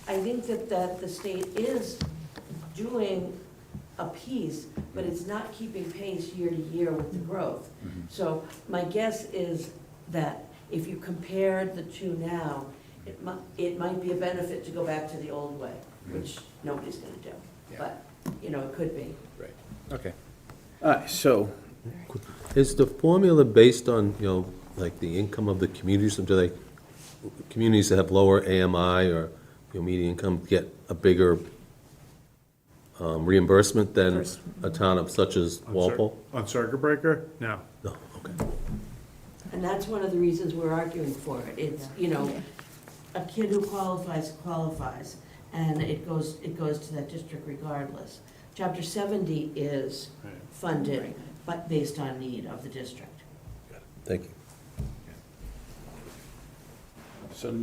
I think that the state is doing a piece, but it's not keeping pace year to year with the growth. So my guess is that if you compared the two now, it might be a benefit to go back to the old way, which nobody's gonna do. Yeah. But, it could be. right, okay. All right, so, Is the formula based on, like the income of the communities, or do they, communities that have lower AMI or, median income get a bigger reimbursement than a town of such as Walpole? On circuit breaker? No. No, okay. And that's one of the reasons we're arguing for it. It's, a kid who qualifies, and it goes to that district regardless. Chapter 70 is funded, but based on need of the district. Thank you. so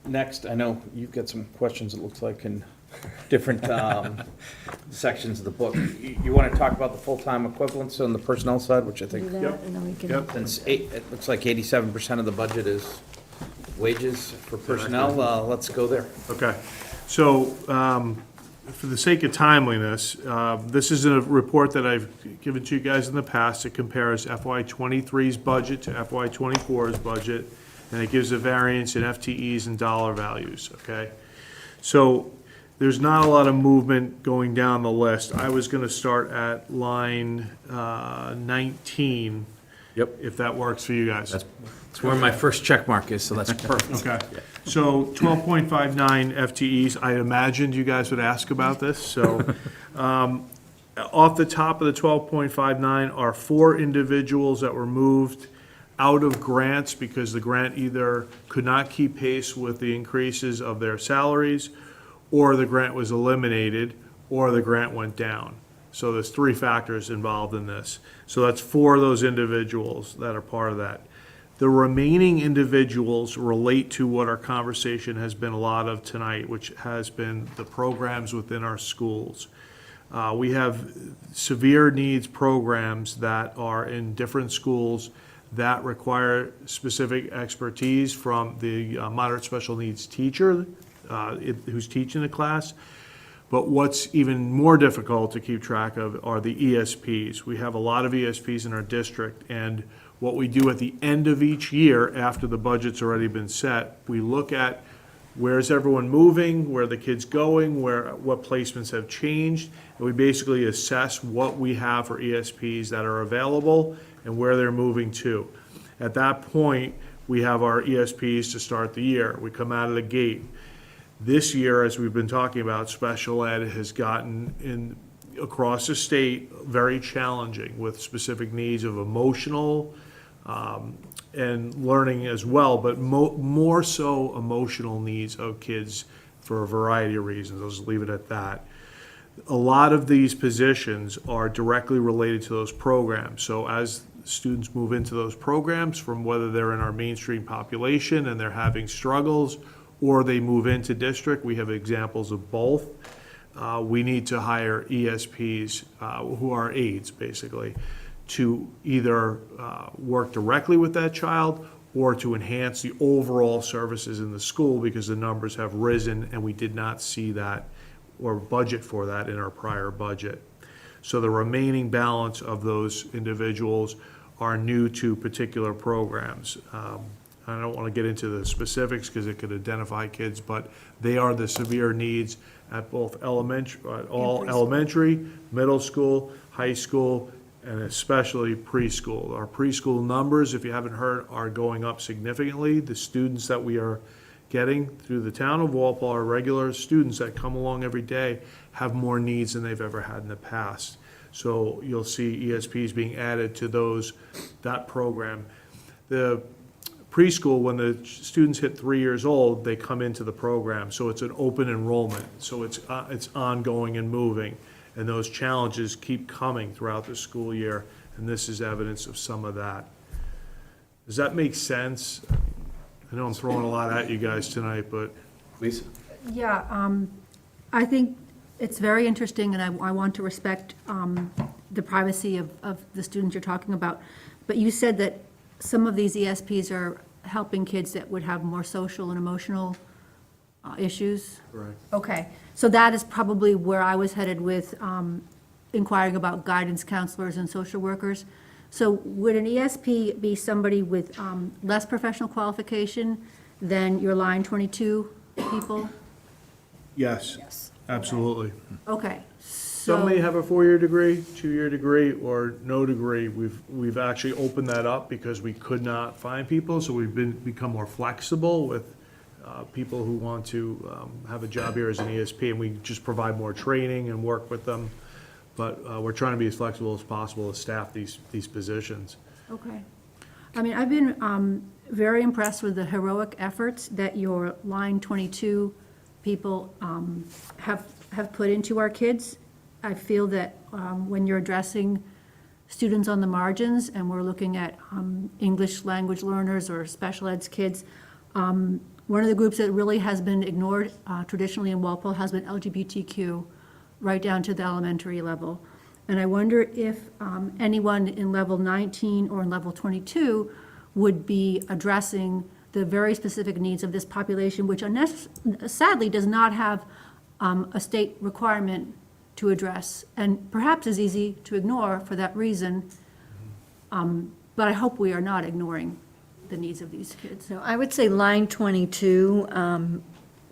next, I know you've got some questions, it looks like, in different sections of the book. You want to talk about the full-time equivalents on the personnel side, which I Do think, that, Yep. and then we can. Yep. since it looks like 87% of the budget is wages for personnel, let's go there. Okay, so, for the sake of timeliness, this is a report that I've given to you guys in the past. It compares FY '23's budget to FY '24's budget, and it gives a variance in FTEs and dollar values, okay? So, there's not a lot of movement going down the list. I was gonna start at line 19. Yep. If that works for you guys. That's where my first check mark is, so that's perfect. Okay, so 12.59 FTEs, I imagined you guys would ask about this, so, off the top of the 12.59 are 4 individuals that were moved out of grants because the grant either could not keep pace with the increases of their salaries, or the grant was eliminated, or the grant went down. So there's 3 factors involved in this. So that's 4 of those individuals that are part of that. The remaining individuals relate to what our conversation has been a lot of tonight, which has been the programs within our schools. We have severe needs programs that are in different schools that require specific expertise from the moderate special needs teacher who's teaching the class. But what's even more difficult to keep track of are the ESPs. We have a lot of ESPs in our district, and what we do at the end of each year, after the budget's already been set, we look at where's everyone moving, where are the kids going, what placements have changed, and we basically assess what we have for ESPs that are available and where they're moving to. At that point, we have our ESPs to start the year. We come out of the gate. This year, as we've been talking about, special ed has gotten in across the state very challenging with specific needs of emotional and learning as well, but more so emotional needs of kids for a variety of reasons. I'll just leave it at that. A lot of these positions are directly related to those programs. So as students move into those programs, from whether they're in our mainstream population and they're having struggles, or they move into district, we have examples of both. We need to hire ESPs, who are aides, basically, to either work directly with that child or to enhance the overall services in the school, because the numbers have risen and we did not see that or budget for that in our prior budget. So the remaining balance of those individuals are new to particular programs. I don't want to get into the specifics because it could identify kids, but they are the severe needs at both elementary, middle school, high school, and especially preschool. Our preschool numbers, if you haven't heard, are going up significantly. The students that we are getting through the town of Walpole, our regular students that come along every day, have more needs than they've ever had in the past. So you'll see ESPs being added to that program. The preschool, when the students hit 3 years old, they come into the program. So it's an open enrollment. So it's ongoing and moving. And those challenges keep coming throughout the school year. And this is evidence of some of that. Does that make sense? I know I'm throwing a lot at you guys tonight, but. Lisa? Yeah, I think it's very interesting, and I want to respect the privacy of the students you're talking about. But you said that some of these ESPs are helping kids that would have more social and emotional issues? Correct. Okay, so that is probably where I was headed with inquiring about guidance counselors and social workers. So would an ESP be somebody with less professional qualification than your line 22 people? Yes, absolutely. Okay, Some may have a 4-year degree, 2-year degree, or no degree. We've actually opened that up because we could not find people, so we've become more flexible with people who want to have a job here as an ESP, and we just provide more training and work with them. But we're trying to be as flexible as possible to staff these positions. okay. I mean, I've been very impressed with the heroic efforts that your line 22 people have put into our kids. I feel that when you're addressing students on the margins, and we're looking at English language learners or special eds kids, one of the groups that really has been ignored traditionally in Walpole has been LGBTQ, right down to the elementary level. And I wonder if anyone in level 19 or in level 22 would be addressing the very specific needs of this population, which sadly does not have a state requirement to address, and perhaps is easy to ignore for that reason. But I hope we are not ignoring the needs of these kids. So I would say line 22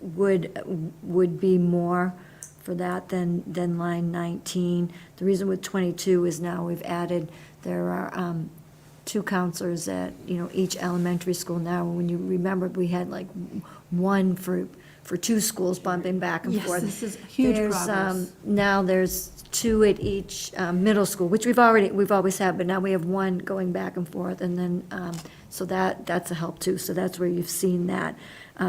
would be more for that than line 19. The reason with 22 is now we've added, there are 2 counselors at, each elementary school now. When you remember, we had like 1 for 2 schools bumping back and forth. Yes, this is huge progress. Now there's 2 at each middle school, which we've always had, but now we have 1 going back and forth, and then, so that's a help too. So that's where you've seen that.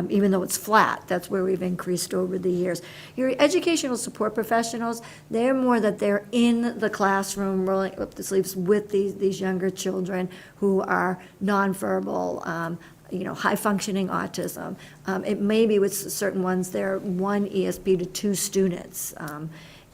Even though it's flat, that's where we've increased over the years. Your educational support professionals, they're more that they're in the classroom, rolling up the sleeves with these younger children who are nonverbal, high-functioning autism. It may be with certain ones, they're 1 ESP to 2 students.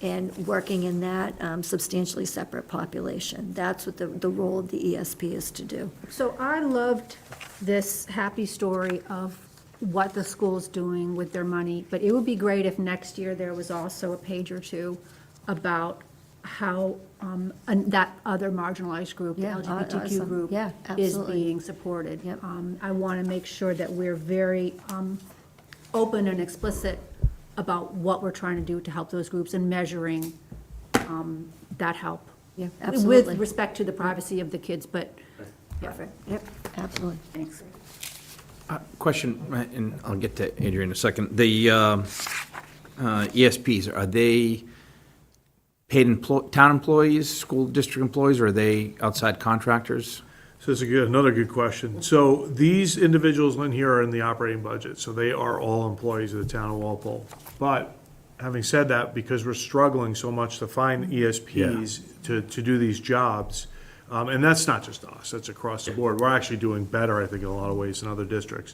and working in that substantially separate population. That's what the role of the ESP is to do. So I loved this happy story of what the school's doing with their money, but it would be great if next year there was also a page or two about how and that other marginalized group, the Yeah, LGBTQ awesome. group, Yeah, is absolutely. being supported. Yep. I want to make sure that we're very open and explicit about what we're trying to do to help those groups and measuring that help. Yeah, absolutely. With respect to the privacy of the kids, but, yeah, Perfect. Yep, absolutely. thanks. Question, and I'll get to Adrian in a second. The ESPs, are they paid town employees, school district employees, or are they outside contractors? So it's another good question. So these individuals in here are in the operating budget, so they are all employees of the town of Walpole. But having said that, because we're struggling so much to find ESPs to do these jobs, and that's not just us, that's across the board. We're actually doing better, I think, in a lot of ways than other districts.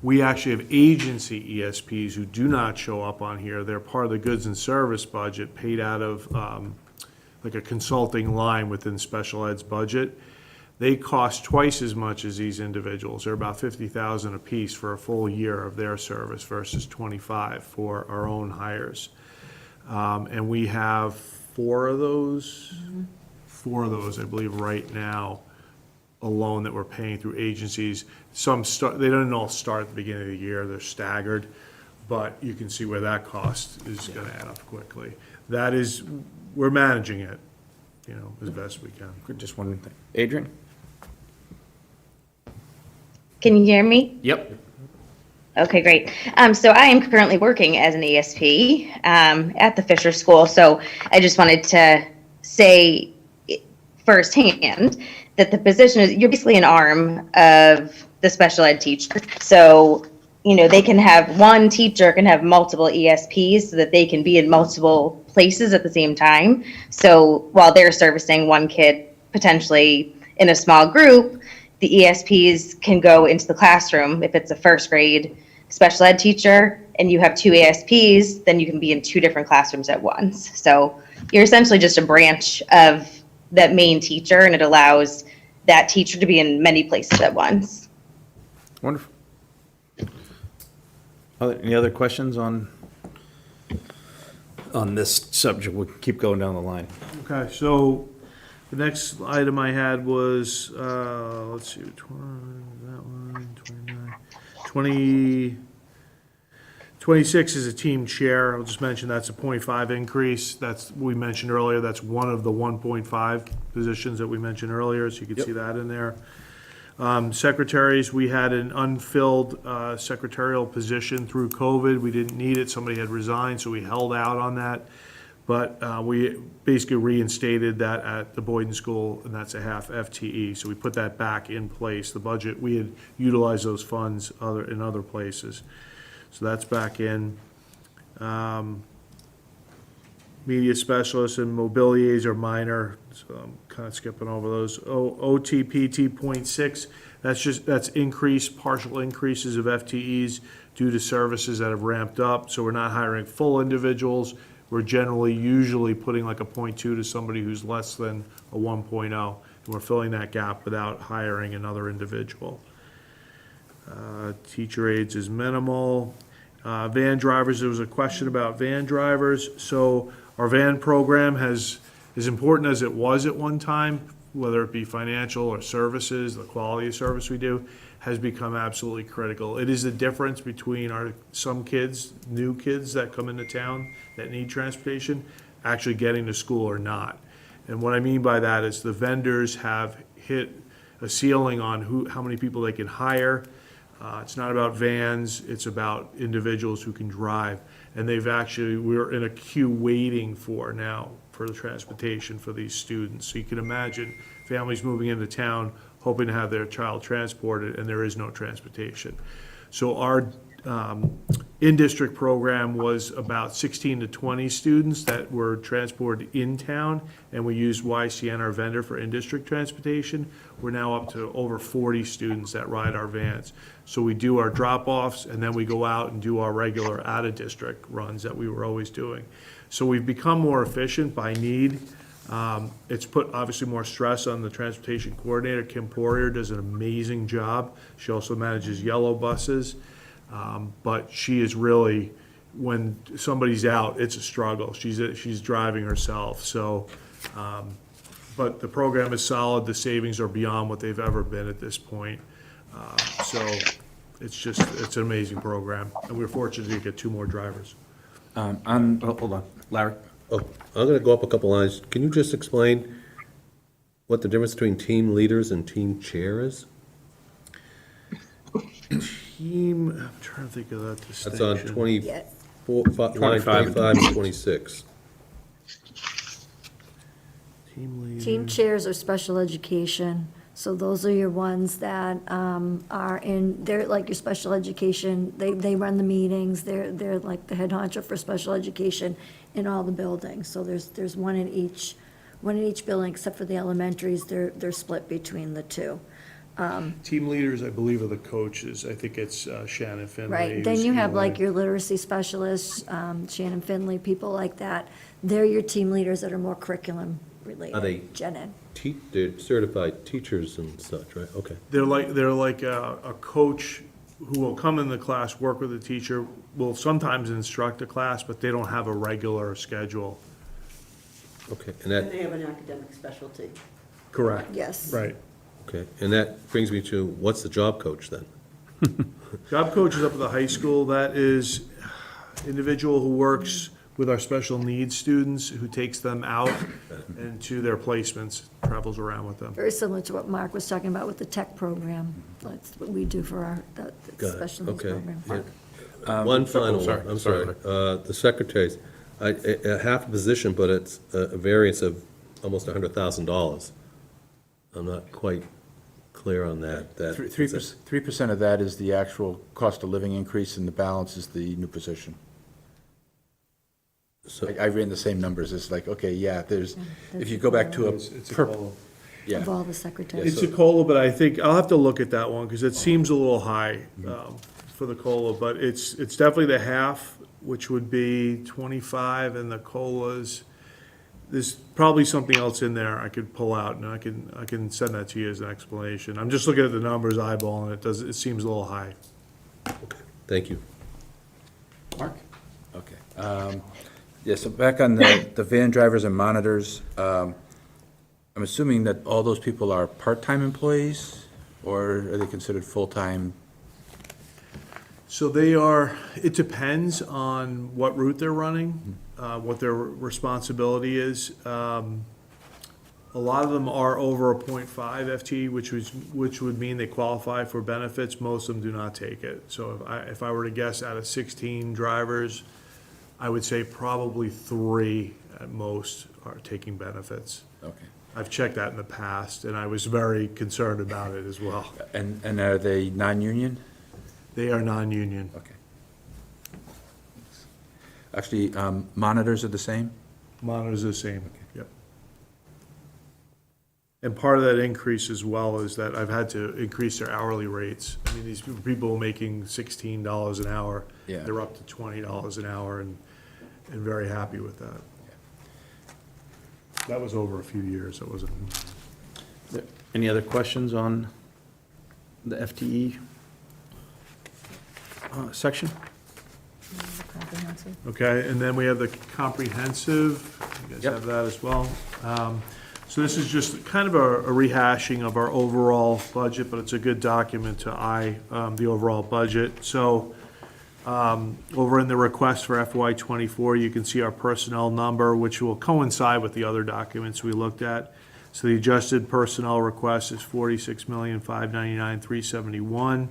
We actually have agency ESPs who do not show up on here. They're part of the goods and service budget paid out of like a consulting line within special ed's budget. They cost twice as much as these individuals. They're about $50,000 apiece for a full year of their service versus 25 for our own hires. And we have four of those, I believe, right now alone that we're paying through agencies. Some start, they don't all start at the beginning of the year, they're staggered, but you can see where that cost is gonna add up quickly. That is, we're managing it, as best we can. Just one thing. Adrian? Can you hear me? Yep. Okay, great. So I am currently working as an ESP at the Fisher School. So I just wanted to say firsthand that the position is, you're basically an arm of the special ed teacher. So, they can have, one teacher can have multiple ESPs so that they can be in multiple places at the same time. So while they're servicing one kid potentially in a small group, the ESPs can go into the classroom. If it's a first grade special ed teacher and you have two ESPs, then you can be in two different classrooms at once. So you're essentially just a branch of that main teacher, and it allows that teacher to be in many places at once. Wonderful. Any other questions on this subject? We'll keep going down the line. Okay, so the next item I had was, let's see, that one, 29, 26 is a team chair. I'll just mention that's a 0.5 increase. That's, we mentioned earlier, that's one of the 1.5 positions that we mentioned earlier, so you can see that in there. Secretaries, we had an unfilled secretarial position through COVID. We didn't need it. Somebody had resigned, so we held out on that. But we basically reinstated that at the Boyden School, and that's a half FTE. So we put that back in place. The budget, we had utilized those funds in other places. So that's back in. Media specialists and mobility aides are minor, so I'm kind of skipping over those. OTPT 0.6, that's increased, partial increases of FTEs due to services that have ramped up. So we're not hiring full individuals. We're usually putting like a 0.2 to somebody who's less than a 1.0. And we're filling that gap without hiring another individual. Teacher aides is minimal. Van drivers, there was a question about van drivers. So our van program has, as important as it was at one time, whether it be financial or services, the quality of service we do, has become absolutely critical. It is the difference between some kids, new kids that come into town that need transportation, actually getting to school or not. And what I mean by that is the vendors have hit a ceiling on how many people they can hire. It's not about vans, it's about individuals who can drive. And we're in a queue waiting for the transportation for these students. So you can imagine families moving into town hoping to have their child transported, and there is no transportation. So our in-district program was about 16 to 20 students that were transported in town, and we used YCN, our vendor, for in-district transportation. We're now up to over 40 students that ride our vans. So we do our drop-offs, and then we go out and do our regular out-of-district runs that we were always doing. So we've become more efficient by need. It's put obviously more stress on the transportation coordinator. Kim Poirier does an amazing job. She also manages yellow buses. But she is really, when somebody's out, it's a struggle. She's driving herself, so, but the program is solid. The savings are beyond what they've ever been at this point. So it's an amazing program, and we're fortunate to get 2 more drivers. Hold on, Larry? Oh, I'm gonna go up a couple lines. Can you just explain what the difference between team leaders and team chair is? Team, I'm trying to think of that distinction. That's on Yes. 24, line 25 and 25 and 26. Team leader. Team chairs are special education, so those are your ones that are in, they're like your special education, they run the meetings, they're like the head honcho for special education in all the buildings. So there's one in each building, except for the elementaries, they're split between the two. Team leaders, I believe, are the coaches. I think it's Shannon Finley. Right, then who's you have like ELA. your literacy specialists, Shannon Finley, people like that. They're your team leaders that are more curriculum related. Are they- Gen Ed. They're certified teachers and such, right? Okay. They're like a coach who will come in the class, work with the teacher, will sometimes instruct a class, but they don't have a regular schedule. Okay, And and that, they have an academic specialty. Correct. Yes. Right. okay, and that brings me to, what's the job coach then? Job coach is up at the high school. That is individual who works with our special needs students, who takes them out and to their placements, travels around with them. Very similar to what Mark was talking about with the tech program. That's what we do for our, the Got it, special needs okay. program. One final sorry, one, I'm sorry, sorry. The secretaries, a half a position, but it's a variance of almost $100,000. I'm not quite clear on that. 3% of that is the actual cost of living increase, and the balance is the new position. So, I ran the same numbers. It's like, okay, yeah, there's, if you go back to a. It's a per- COLA. Yeah. Of all the secretaries. It's a COLA, but I think, I'll have to look at that one, because it seems a little high for the COLA, but it's definitely the half, which would be 25, and the COLAs, there's probably something else in there I could pull out, and I can send that to you as an explanation. I'm just looking at the numbers, eyeballing it, it seems a little high. okay, thank you. Mark? Okay. Yeah, so back on the van drivers and monitors, I'm assuming that all those people are part-time employees, or are they considered full-time? So it depends on what route they're running, what their responsibility is. A lot of them are over a .5 FT, which would mean they qualify for benefits. Most of them do not take it. So if I were to guess, out of 16 drivers, I would say probably 3 at most are taking benefits. Okay. I've checked that in the past, and I was very concerned about it as well. And are they non-union? They are non-union. Okay. Actually, monitors are the same? Monitors are the same, yep. And part of that increase as well is that I've had to increase their hourly rates. I mean, these people making $16 an hour, Yeah. they're up to $20 an hour, and very happy with that. That was over a few years, it wasn't. Any other questions on the FTE section? Comprehensive. Okay, and then we have the comprehensive, you guys Yep. have that as well. So this is just kind of a rehashing of our overall budget, but it's a good document to the overall budget. So, over in the request for FY '24, you can see our personnel number, which will coincide with the other documents we looked at. So the adjusted personnel request is $46,599,371.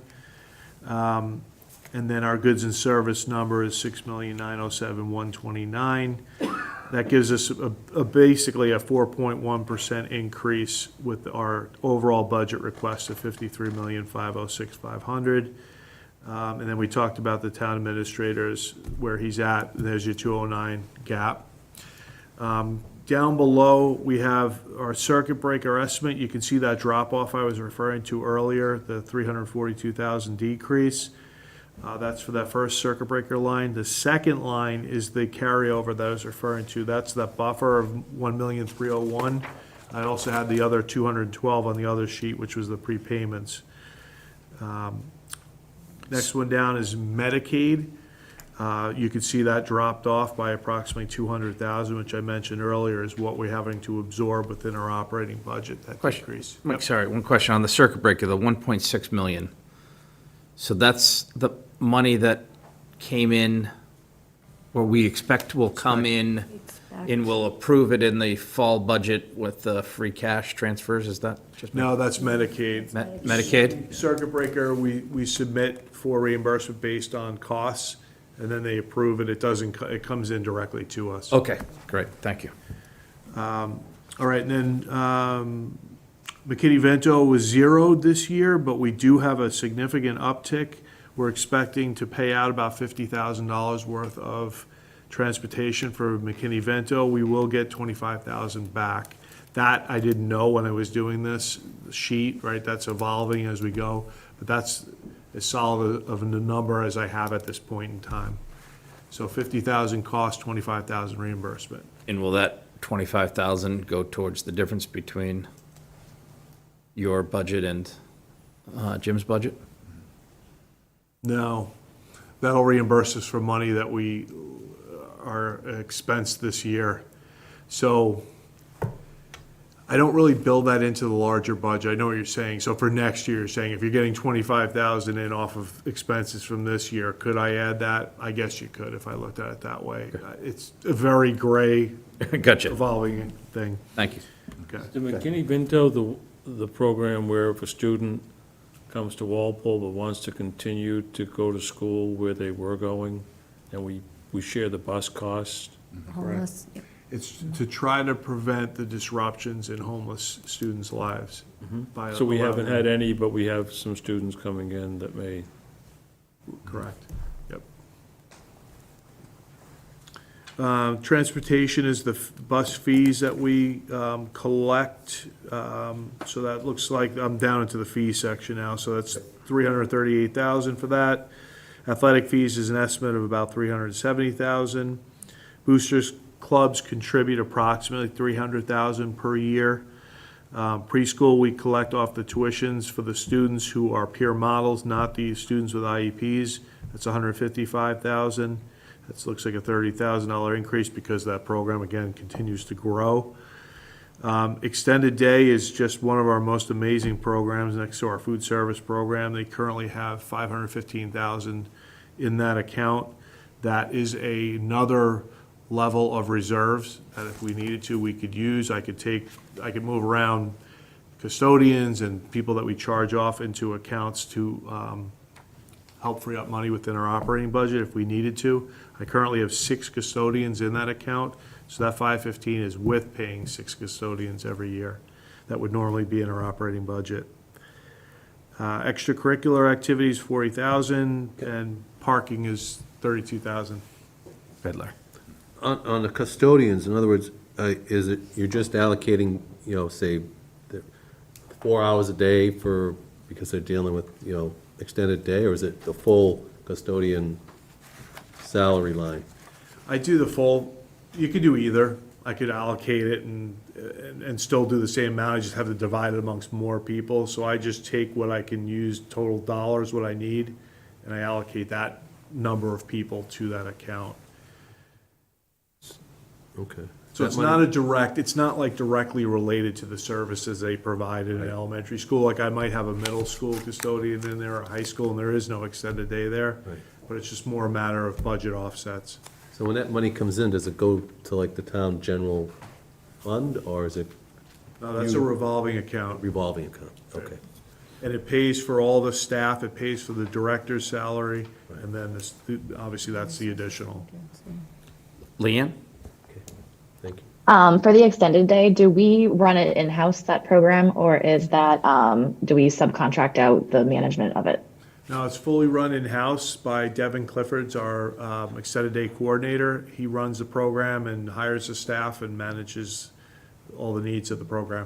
And then our goods and service number is $6,907,129. That gives us basically a 4.1% increase with our overall budget request of $53,506,500. And then we talked about the town administrators, where he's at, and there's your 209 gap. Down below, we have our circuit breaker estimate. You can see that drop off I was referring to earlier, the 342,000 decrease. That's for that first circuit breaker line. The second line is the carryover that I was referring to. That's that buffer of 1,301,000. I also had the other 212 on the other sheet, which was the prepayments. Next one down is Medicaid. You can see that dropped off by approximately 200,000, which I mentioned earlier is what we're having to absorb within our operating budget, that decrease. Mike, sorry, one question on the circuit breaker, the 1.6 million. So that's the money that came in, or we expect will come in, and we'll approve it in the fall budget with the free cash transfers, is that just? No, that's Medicaid. Medicaid? Circuit breaker, we submit for reimbursement based on costs, and then they approve it. It doesn't, it comes in directly to us. Okay, great, thank you. All right, and then McKinney-Vento was zeroed this year, but we do have a significant uptick. We're expecting to pay out about $50,000 worth of transportation for McKinney-Vento. We will get $25,000 back. That I didn't know when I was doing this sheet, right? That's evolving as we go, but that's as solid of a number as I have at this point in time. So 50,000 cost, 25,000 reimbursement. And will that 25,000 go towards the difference between your budget and Jim's budget? No, that'll reimburse us for money that we are expensed this year. So I don't really build that into the larger budget. I know what you're saying. So for next year, you're saying if you're getting 25,000 in off of expenses from this year, could I add that? I guess you could if I looked at it that way. It's a very gray Gotcha, evolving thing. thank you. Okay. The McKinney-Vento, the program where if a student comes to Walpole but wants to continue to go to school where they were going, and we share the bus cost. Homeless. It's to try to prevent the disruptions in homeless students' lives. by So we haven't allowing- had any, but we have some students coming in that may. Correct, yep. Transportation is the bus fees that we collect. So that looks like, I'm down into the fee section now, so that's 338,000 for that. Athletic fees is an estimate of about 370,000. Boosters clubs contribute approximately 300,000 per year. Preschool, we collect off the tuitions for the students who are peer models, not the students with IEPs. That's 155,000. That looks like a $30,000 increase because that program, again, continues to grow. Extended Day is just one of our most amazing programs next to our food service program. They currently have 515,000 in that account. That is another level of reserves that if we needed to, we could use. I could move around custodians and people that we charge off into accounts to help free up money within our operating budget if we needed to. I currently have 6 custodians in that account, so that 515 is with paying 6 custodians every year. That would normally be in our operating budget. Extracurricular activities, 40,000, and parking is 32,000. Fiddler. On the custodians, in other words, is it, you're just allocating, say, 4 hours a day for, because they're dealing with, extended day, or is it the full custodian salary line? I do the full, you could do either. I could allocate it and still do the same amount, I just have to divide it amongst more people. So I just take what I can use, total dollars, what I need, and I allocate that number of people to that account. Okay. So it's not it's not like directly related to the services they provide in an elementary school. Like I might have a middle school custodian in there, a high school, and there is no extended day there. Right. But it's just more a matter of budget offsets. So when that money comes in, does it go to like the town general fund, or is it No, that's a revolving account. revolving account? Okay. And it pays for all the staff, it pays for the director's salary, and then obviously that's the additional. Leanne? Thank you. For the extended day, do we run it in-house, that program, or is that, do we subcontract out the management of it? Now, it's fully run in-house by Devin Clifford's our extended day coordinator. He runs the program and hires the staff and manages all the needs of the program.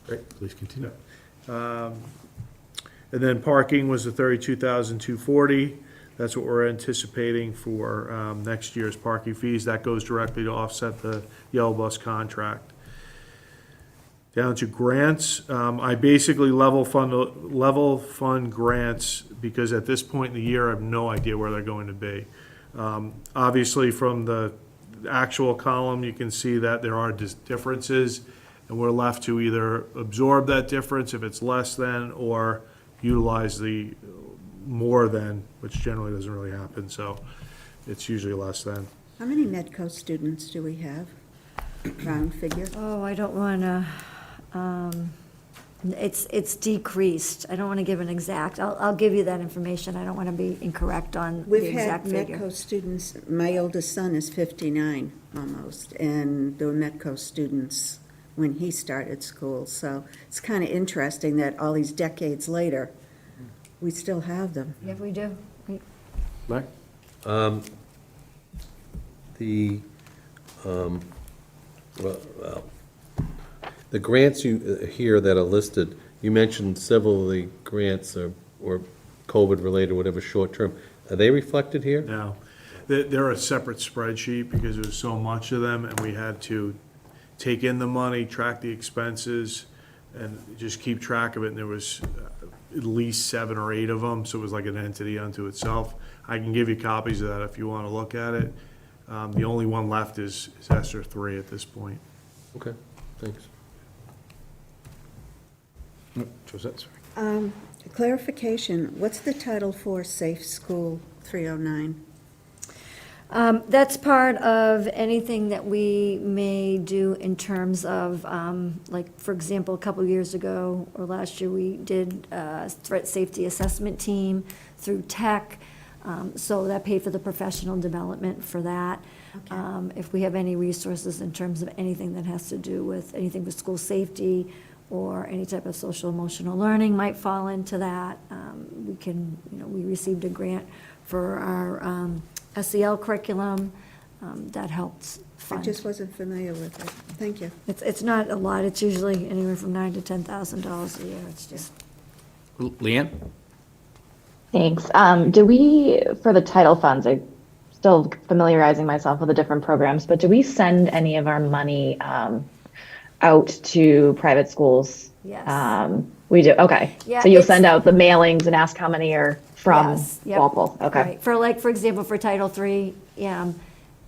Great, please continue. And then parking was the 32,240. That's what we're anticipating for next year's parking fees. That goes directly to offset the Yellow Bus contract. Down to grants, I basically level fund grants because at this point in the year, I have no idea where they're going to be. Obviously, from the actual column, you can see that there are differences, and we're left to either absorb that difference if it's less than, or utilize the more than, which generally doesn't really happen, so it's usually less than. How many Medco students do we have? Round figure? Oh, I don't want to, it's decreased. I don't want to give an exact, I'll give you that information. I don't want to be incorrect on the We've had exact figure. Medco students, my oldest son is 59 almost, and there were Medco students when he started school. So it's kind of interesting that all these decades later, we still have them. Yeah, we do. Larry? The grants you, here that are listed, you mentioned several of the grants are COVID-related, whatever, short-term. Are they reflected here? Now, they're a separate spreadsheet because there's so much of them, and we had to take in the money, track the expenses, and just keep track of it, and there was at least 7 or 8 of them, so it was like an entity unto itself. I can give you copies of that if you want to look at it. The only one left is ESSER 3 at this point. Okay, thanks. Josette, sorry. Clarification, what's the title for Safe School 309? That's part of anything that we may do in terms of, like, for example, a couple years ago or last year, we did a threat safety assessment team through tech. So that paid for the professional development for that. If we have any resources in terms of anything that has to do with anything with school safety or any type of social emotional learning might fall into that. We can, we received a grant for our SEL curriculum that helped I fund. just wasn't familiar with it. Thank you. It's not a lot, it's usually anywhere from $9,000 to $10,000 a year, it's just. Leanne? Thanks. Do we, for the title funds, I'm still familiarizing myself with the different programs, but do we send any of our money out to private schools? Yes. We do, okay. Yeah, So you'll it's- send out the mailings and ask how many are from Yes, yep. Walpole? Okay. Right. For example, for Title III,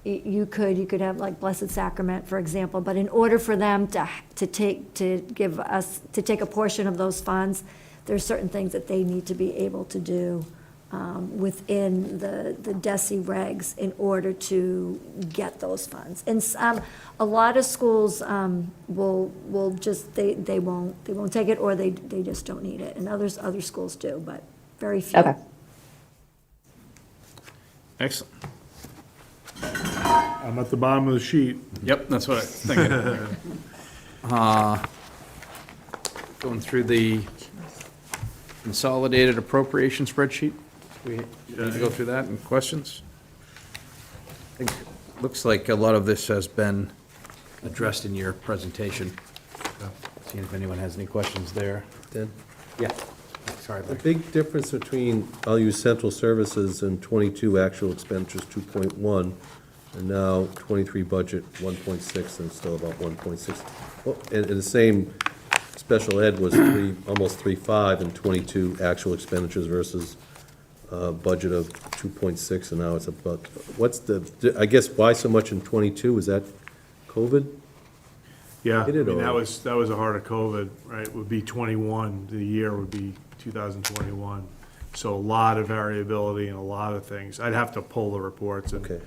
you could have like Blessed Sacrament, for example, but in order for them to take a portion of those funds, there's certain things that they need to be able to do within the DESI regs in order to get those funds. And a lot of schools will just, they won't take it, or they just don't need it. And other schools do, but very few. Okay. Excellent. I'm at the bottom of the sheet. Yep, that's what I was thinking. Going through the consolidated appropriation spreadsheet. We need to go through that and questions? I think, looks like a lot of this has been addressed in your presentation. Seeing if anyone has any questions there. Dan? Yeah. Sorry, The Larry. big difference between, I'll use central services and 22 actual expenditures, 2.1, and now 23 budget, 1.6, and still about 1.6. Well, and the same special ed was almost 3.5 and 22 actual expenditures versus budget of 2.6, and now it's about, I guess, why so much in 22? Is that COVID? Yeah, I Hit it mean, all. that was a heart of COVID, right? Would be 21, the year would be 2021. So a lot of variability and a lot of things. I'd have to pull the reports, and Okay.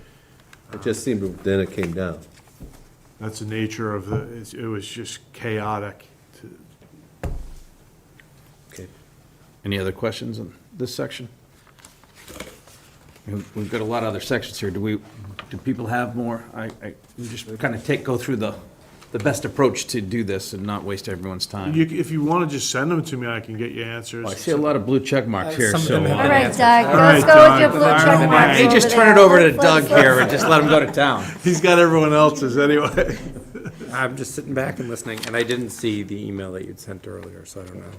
It just seemed, then it came down. that's the nature of it was just chaotic. Okay. Any other questions on this section? We've got a lot of other sections here. Do people have more? I just kind of go through the the best approach to do this and not waste everyone's time. If you want to just send them to me, I can get you answers. I see a lot of blue check marks here, so. All right, Doug, All right, let's go with your Doug, blue fire check away. marks Hey, just over turn it there. over to Let's- Doug let's- here and just let him go to town. He's got everyone else's anyway. I'm just sitting back and listening, and I didn't see the email that you'd sent earlier, so I don't know.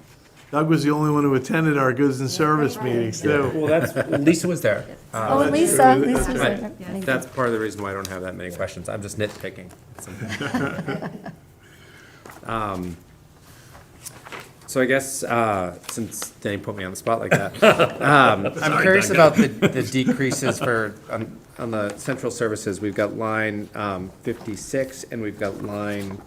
Doug was the only one who attended our goods and service meetings, too. Well, that's, Lisa was there. Oh, and Lisa, Lisa's But there. Thank you. that's part of the reason why I don't have that many questions. I'm just nitpicking. So I guess, since Danny put me on the spot like that, I'm curious about the decreases for, on the central services. We've got line 56 and we've got line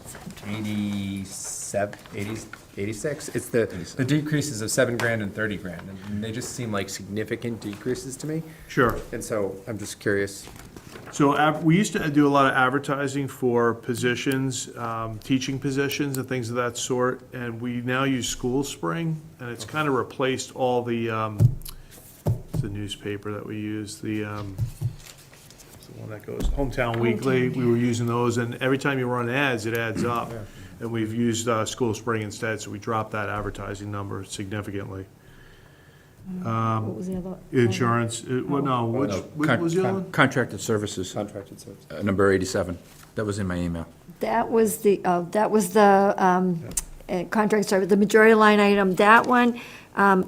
86. It's the decreases of $7,000 and $30,000, and they just seem like significant decreases to me. Sure. And so I'm just curious. So we used to do a lot of advertising for positions, teaching positions and things of that sort, and we now use School Spring, and it's kind of replaced all the, it's the newspaper that we use, the one that goes, Hometown Weekly, we were using those, and every time you run ads, it adds up. And we've used School Spring instead, so we dropped that advertising number significantly. What was the other? Insurance, what was the other one? Contracted services, Contracted service. number 87. That was in my email. That was the contract service, the majority line item. That one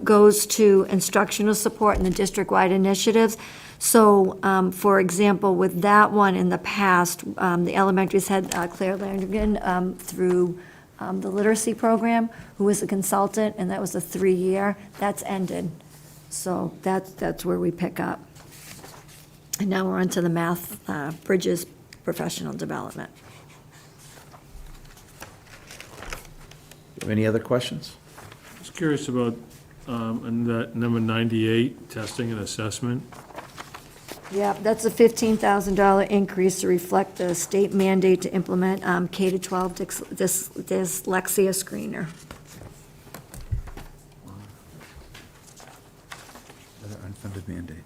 goes to instructional support and the district-wide initiatives. So, for example, with that one in the past, the elementaries had Claire Landrigan through the literacy program, who was a consultant, and that was a 3-year. That's ended. So that's where we pick up. And now we're on to the math, Bridges professional development. Any other questions? I was curious about, and that number 98, testing and assessment. Yeah, that's a $15,000 increase to reflect the state mandate to implement K-12 dyslexia screener. Another unfunded mandate.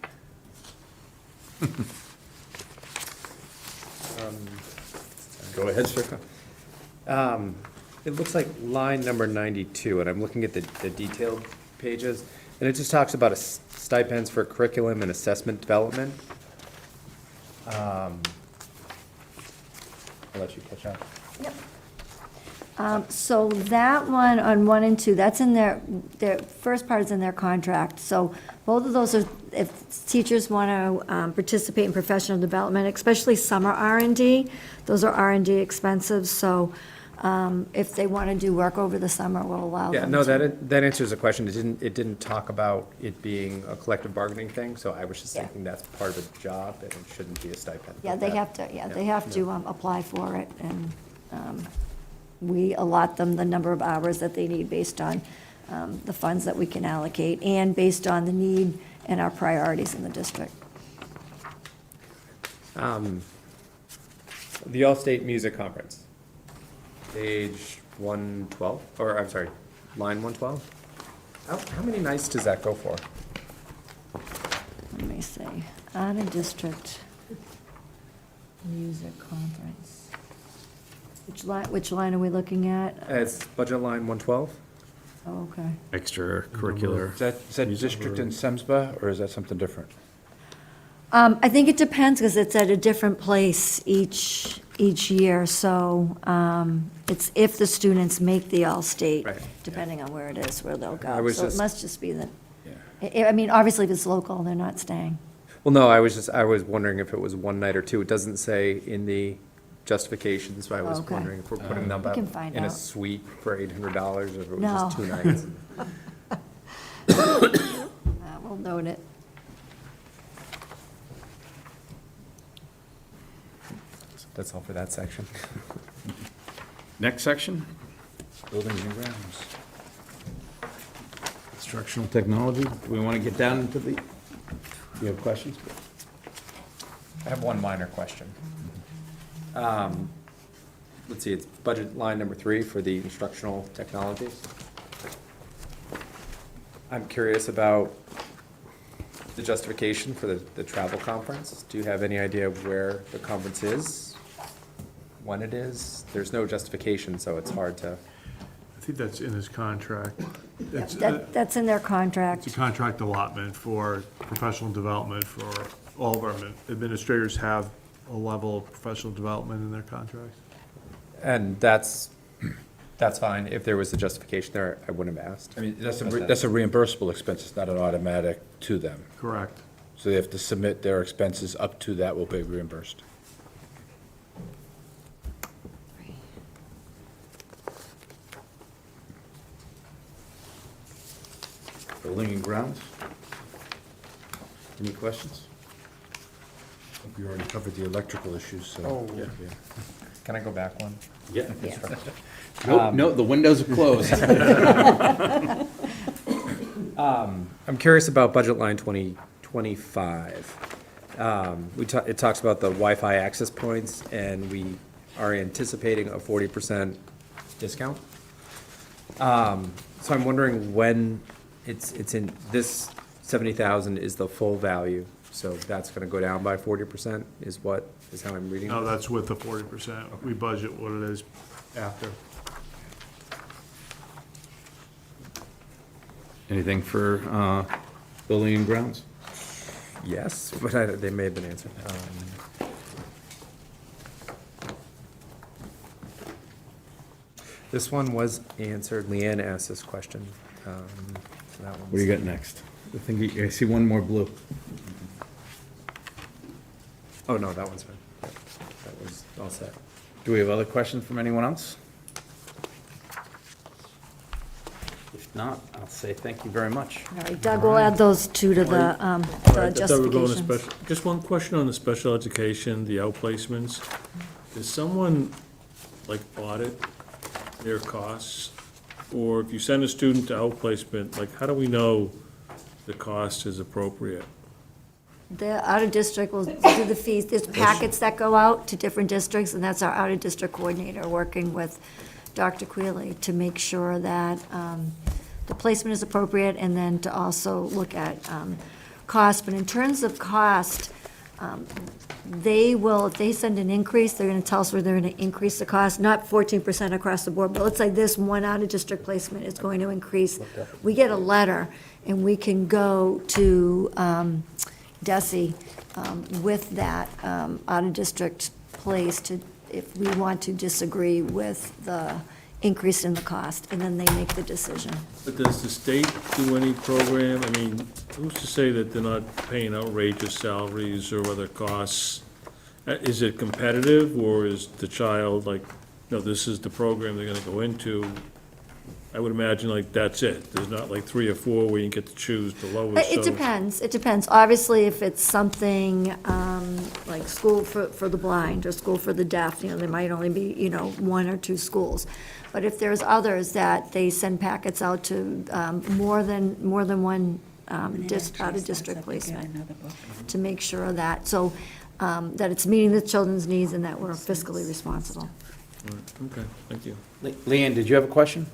Go ahead, sir. It looks like line number 92, and I'm looking at the detailed pages, and it just talks about stipends for curriculum and assessment development. I'll let you catch up. So that one on 1 and 2, that's in their first part is in their contract. So both of those are, if teachers want to participate in professional development, especially summer R&D, those are R&D expensive, so if they want to do work over the summer, we'll allow them Yeah, no, to. that answers the question. It didn't talk about it being a collective bargaining thing, so I was just Yeah. thinking that's part of a job, and it shouldn't be a stipend. Yeah, they have to, they have to apply for it, and we allot them the number of hours that they need based on the funds that we can allocate, and based on the need and our priorities in the district. The All-State Music Conference, page 112, or I'm sorry, line 112? How many nights does that go for? Let me see, out of district music conference. Which line are we looking at? It's budget line 112? Oh, okay. Extracurricular. Is that district in SEMSBA, or is that something different? I think it depends, because it's at a different place each year, so it's if the students make the All-State, Right. depending on where it is, where they'll I go. was So it just- must just be that, I mean, obviously if it's local, they're not staying. Well, no, I was wondering if it was one night or two. It doesn't say in the justification, so I was Okay. wondering if we're putting them We up can find in a out. suite for $800, or if it was No. just 2 nights. We'll note it. That's all for that section. Next section, Buildings and grounds. instructional technology. Do we want to get down into the, do you have questions? I have one minor question. Let's see, it's budget line number 3 for the instructional technologies. I'm curious about the justification for the travel conference. Do you have any idea where the conference is? when it is? There's no justification, so it's hard to. I think that's in his contract. It's That's in their contract. it's a contract allotment for professional development for all of our administrators have a level of professional development in their contracts. And that's fine. If there was a justification there, I wouldn't have asked. I mean, that's a reimbursable expense, it's not an automatic to them. Correct. So they have to submit their expenses up to that will be reimbursed. Building and grounds? Any questions? I think we already covered the electrical issues, so. Oh. yeah. Can I go back one? Yeah. Nope, no, the windows are closed. I'm curious about budget line 2025. It talks about the Wi-Fi access points, and we are anticipating a 40% discount. So I'm wondering when it's in, this 70,000 is the full value, so that's gonna go down by 40% is how I'm reading it? No, that's with the 40%. We budget what it is after. Anything for building and grounds? Yes, but they may have been answered. This one was answered. Leanne asked this question. So that What do you got next? I see one more blue. Oh, no, that one's fine. Yep, that was all set. Do we have other questions from anyone else? If not, I'll say thank you very much. All right, Doug, we'll add those two to the All right, I thought we were going to justifications. special, just one question on the special education, the outplacements. Does someone, like, audit their costs? Or if you send a student to outplacement, like, how do we know the cost is appropriate? The out-of-district will do the fees. There's packets that go out to different districts, and that's our out-of-district coordinator working with Dr. Quealy to make sure that the placement is appropriate, and then to also look at cost. But in terms of cost, they will, if they send an increase, they're gonna tell us where they're gonna increase the cost, not 14% across the board, but let's say this one out-of-district placement is going to increase. We get a letter, and we can go to DESE with that out-of-district place to, if we want to disagree with the increase in the cost, and then they make the decision. But does the state do any program? I mean, who's to say that they're not paying outrageous salaries or other costs? Is it competitive, or is the child like, no, this is the program they're gonna go into? I would imagine like that's it. There's not like 3 or 4 where you get to choose the lowest. It so- depends. Obviously, if it's something like school for the blind or school for the deaf, there might only be, 1 or 2 schools. But if there's others that they send packets out to more than one out-of-district placement to make sure that, that it's meeting the children's needs and that we're fiscally responsible. Okay, thank you. Leanne, did you have a question?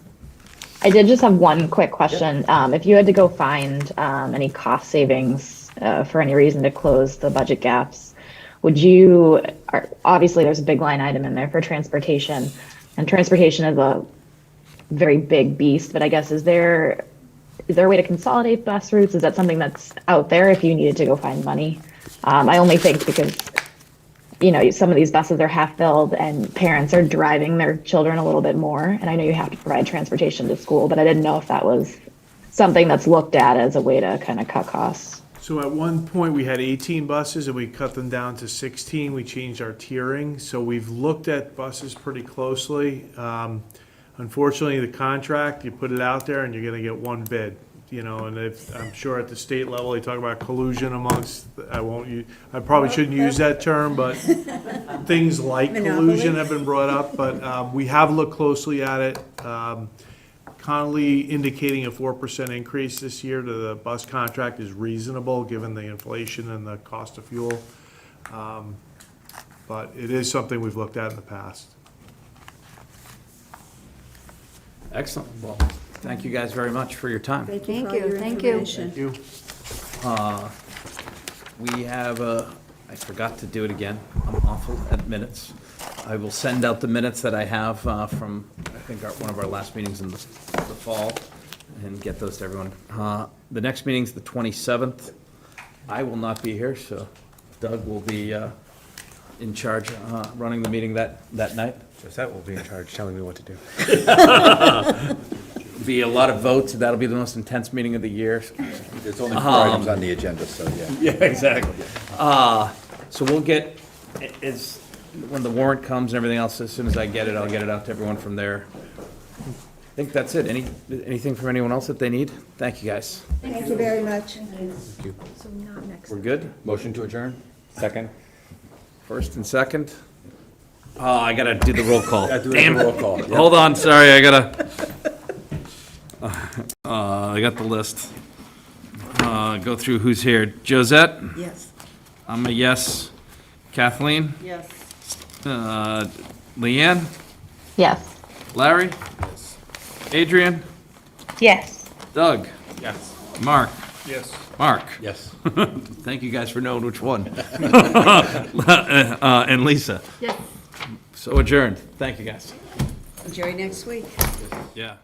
I did just have one quick question. If you had to go find any cost savings for any reason to close the budget gaps, obviously there's a big line item in there for transportation, and transportation is a very big beast, but I guess is there a way to consolidate bus routes? Is that something that's out there if you needed to go find money? I only think because some of these buses are half filled and parents are driving their children a little bit more. And I know you have to provide transportation to school, but I didn't know if that was something that's looked at as a way to kind of cut costs. So at one point, we had 18 buses and we cut them down to 16. We changed our tiering. So we've looked at buses pretty closely. Unfortunately, the contract, you put it out there and you're going to get one bid. And I'm sure at the state level, they talk about collusion amongst, I probably shouldn't use that term, but things like collusion have been brought up, but we have looked closely at it. Connolly indicating a 4% increase this year to the bus contract is reasonable, given the inflation and the cost of fuel. But it is something we've looked at in the past. Excellent. Well, thank you guys very much for your time. Thank you Thank for all you, your thank you. information. We have I forgot to do it again. I'm awful at minutes. I will send out the minutes that I have from, I think, one of our last meetings in the fall, and get those to everyone. The next meeting's the 27th. I will not be here, so Doug will be in charge, running the meeting that night. Josette will be in charge, telling me what to do. Be a lot of votes, that'll be the most intense meeting of the year. There's only 4 items on the agenda, so yeah. Yeah, exactly. So we'll get, when the warrant comes and everything else, as soon as I get it, I'll get it out to everyone from there. I think that's it. Anything from anyone else that they need? Thank you, guys. Thank you very much. So not next. We're good? Motion to adjourn? Second. First and second? Oh, I gotta do the roll call. Do Damn a it. roll call. Yep. Hold on, sorry, I got the list. Go through who's here. Josette? Yes. I'm a yes. Kathleen? Yes. Leanne? Yes. Larry? Adrian? Yes. Doug? Yes. Mark? Yes. Mark? Yes. Thank you guys for knowing which one. And Lisa? Yes. So adjourned. Thank you, guys. Enjoy next week. Yeah.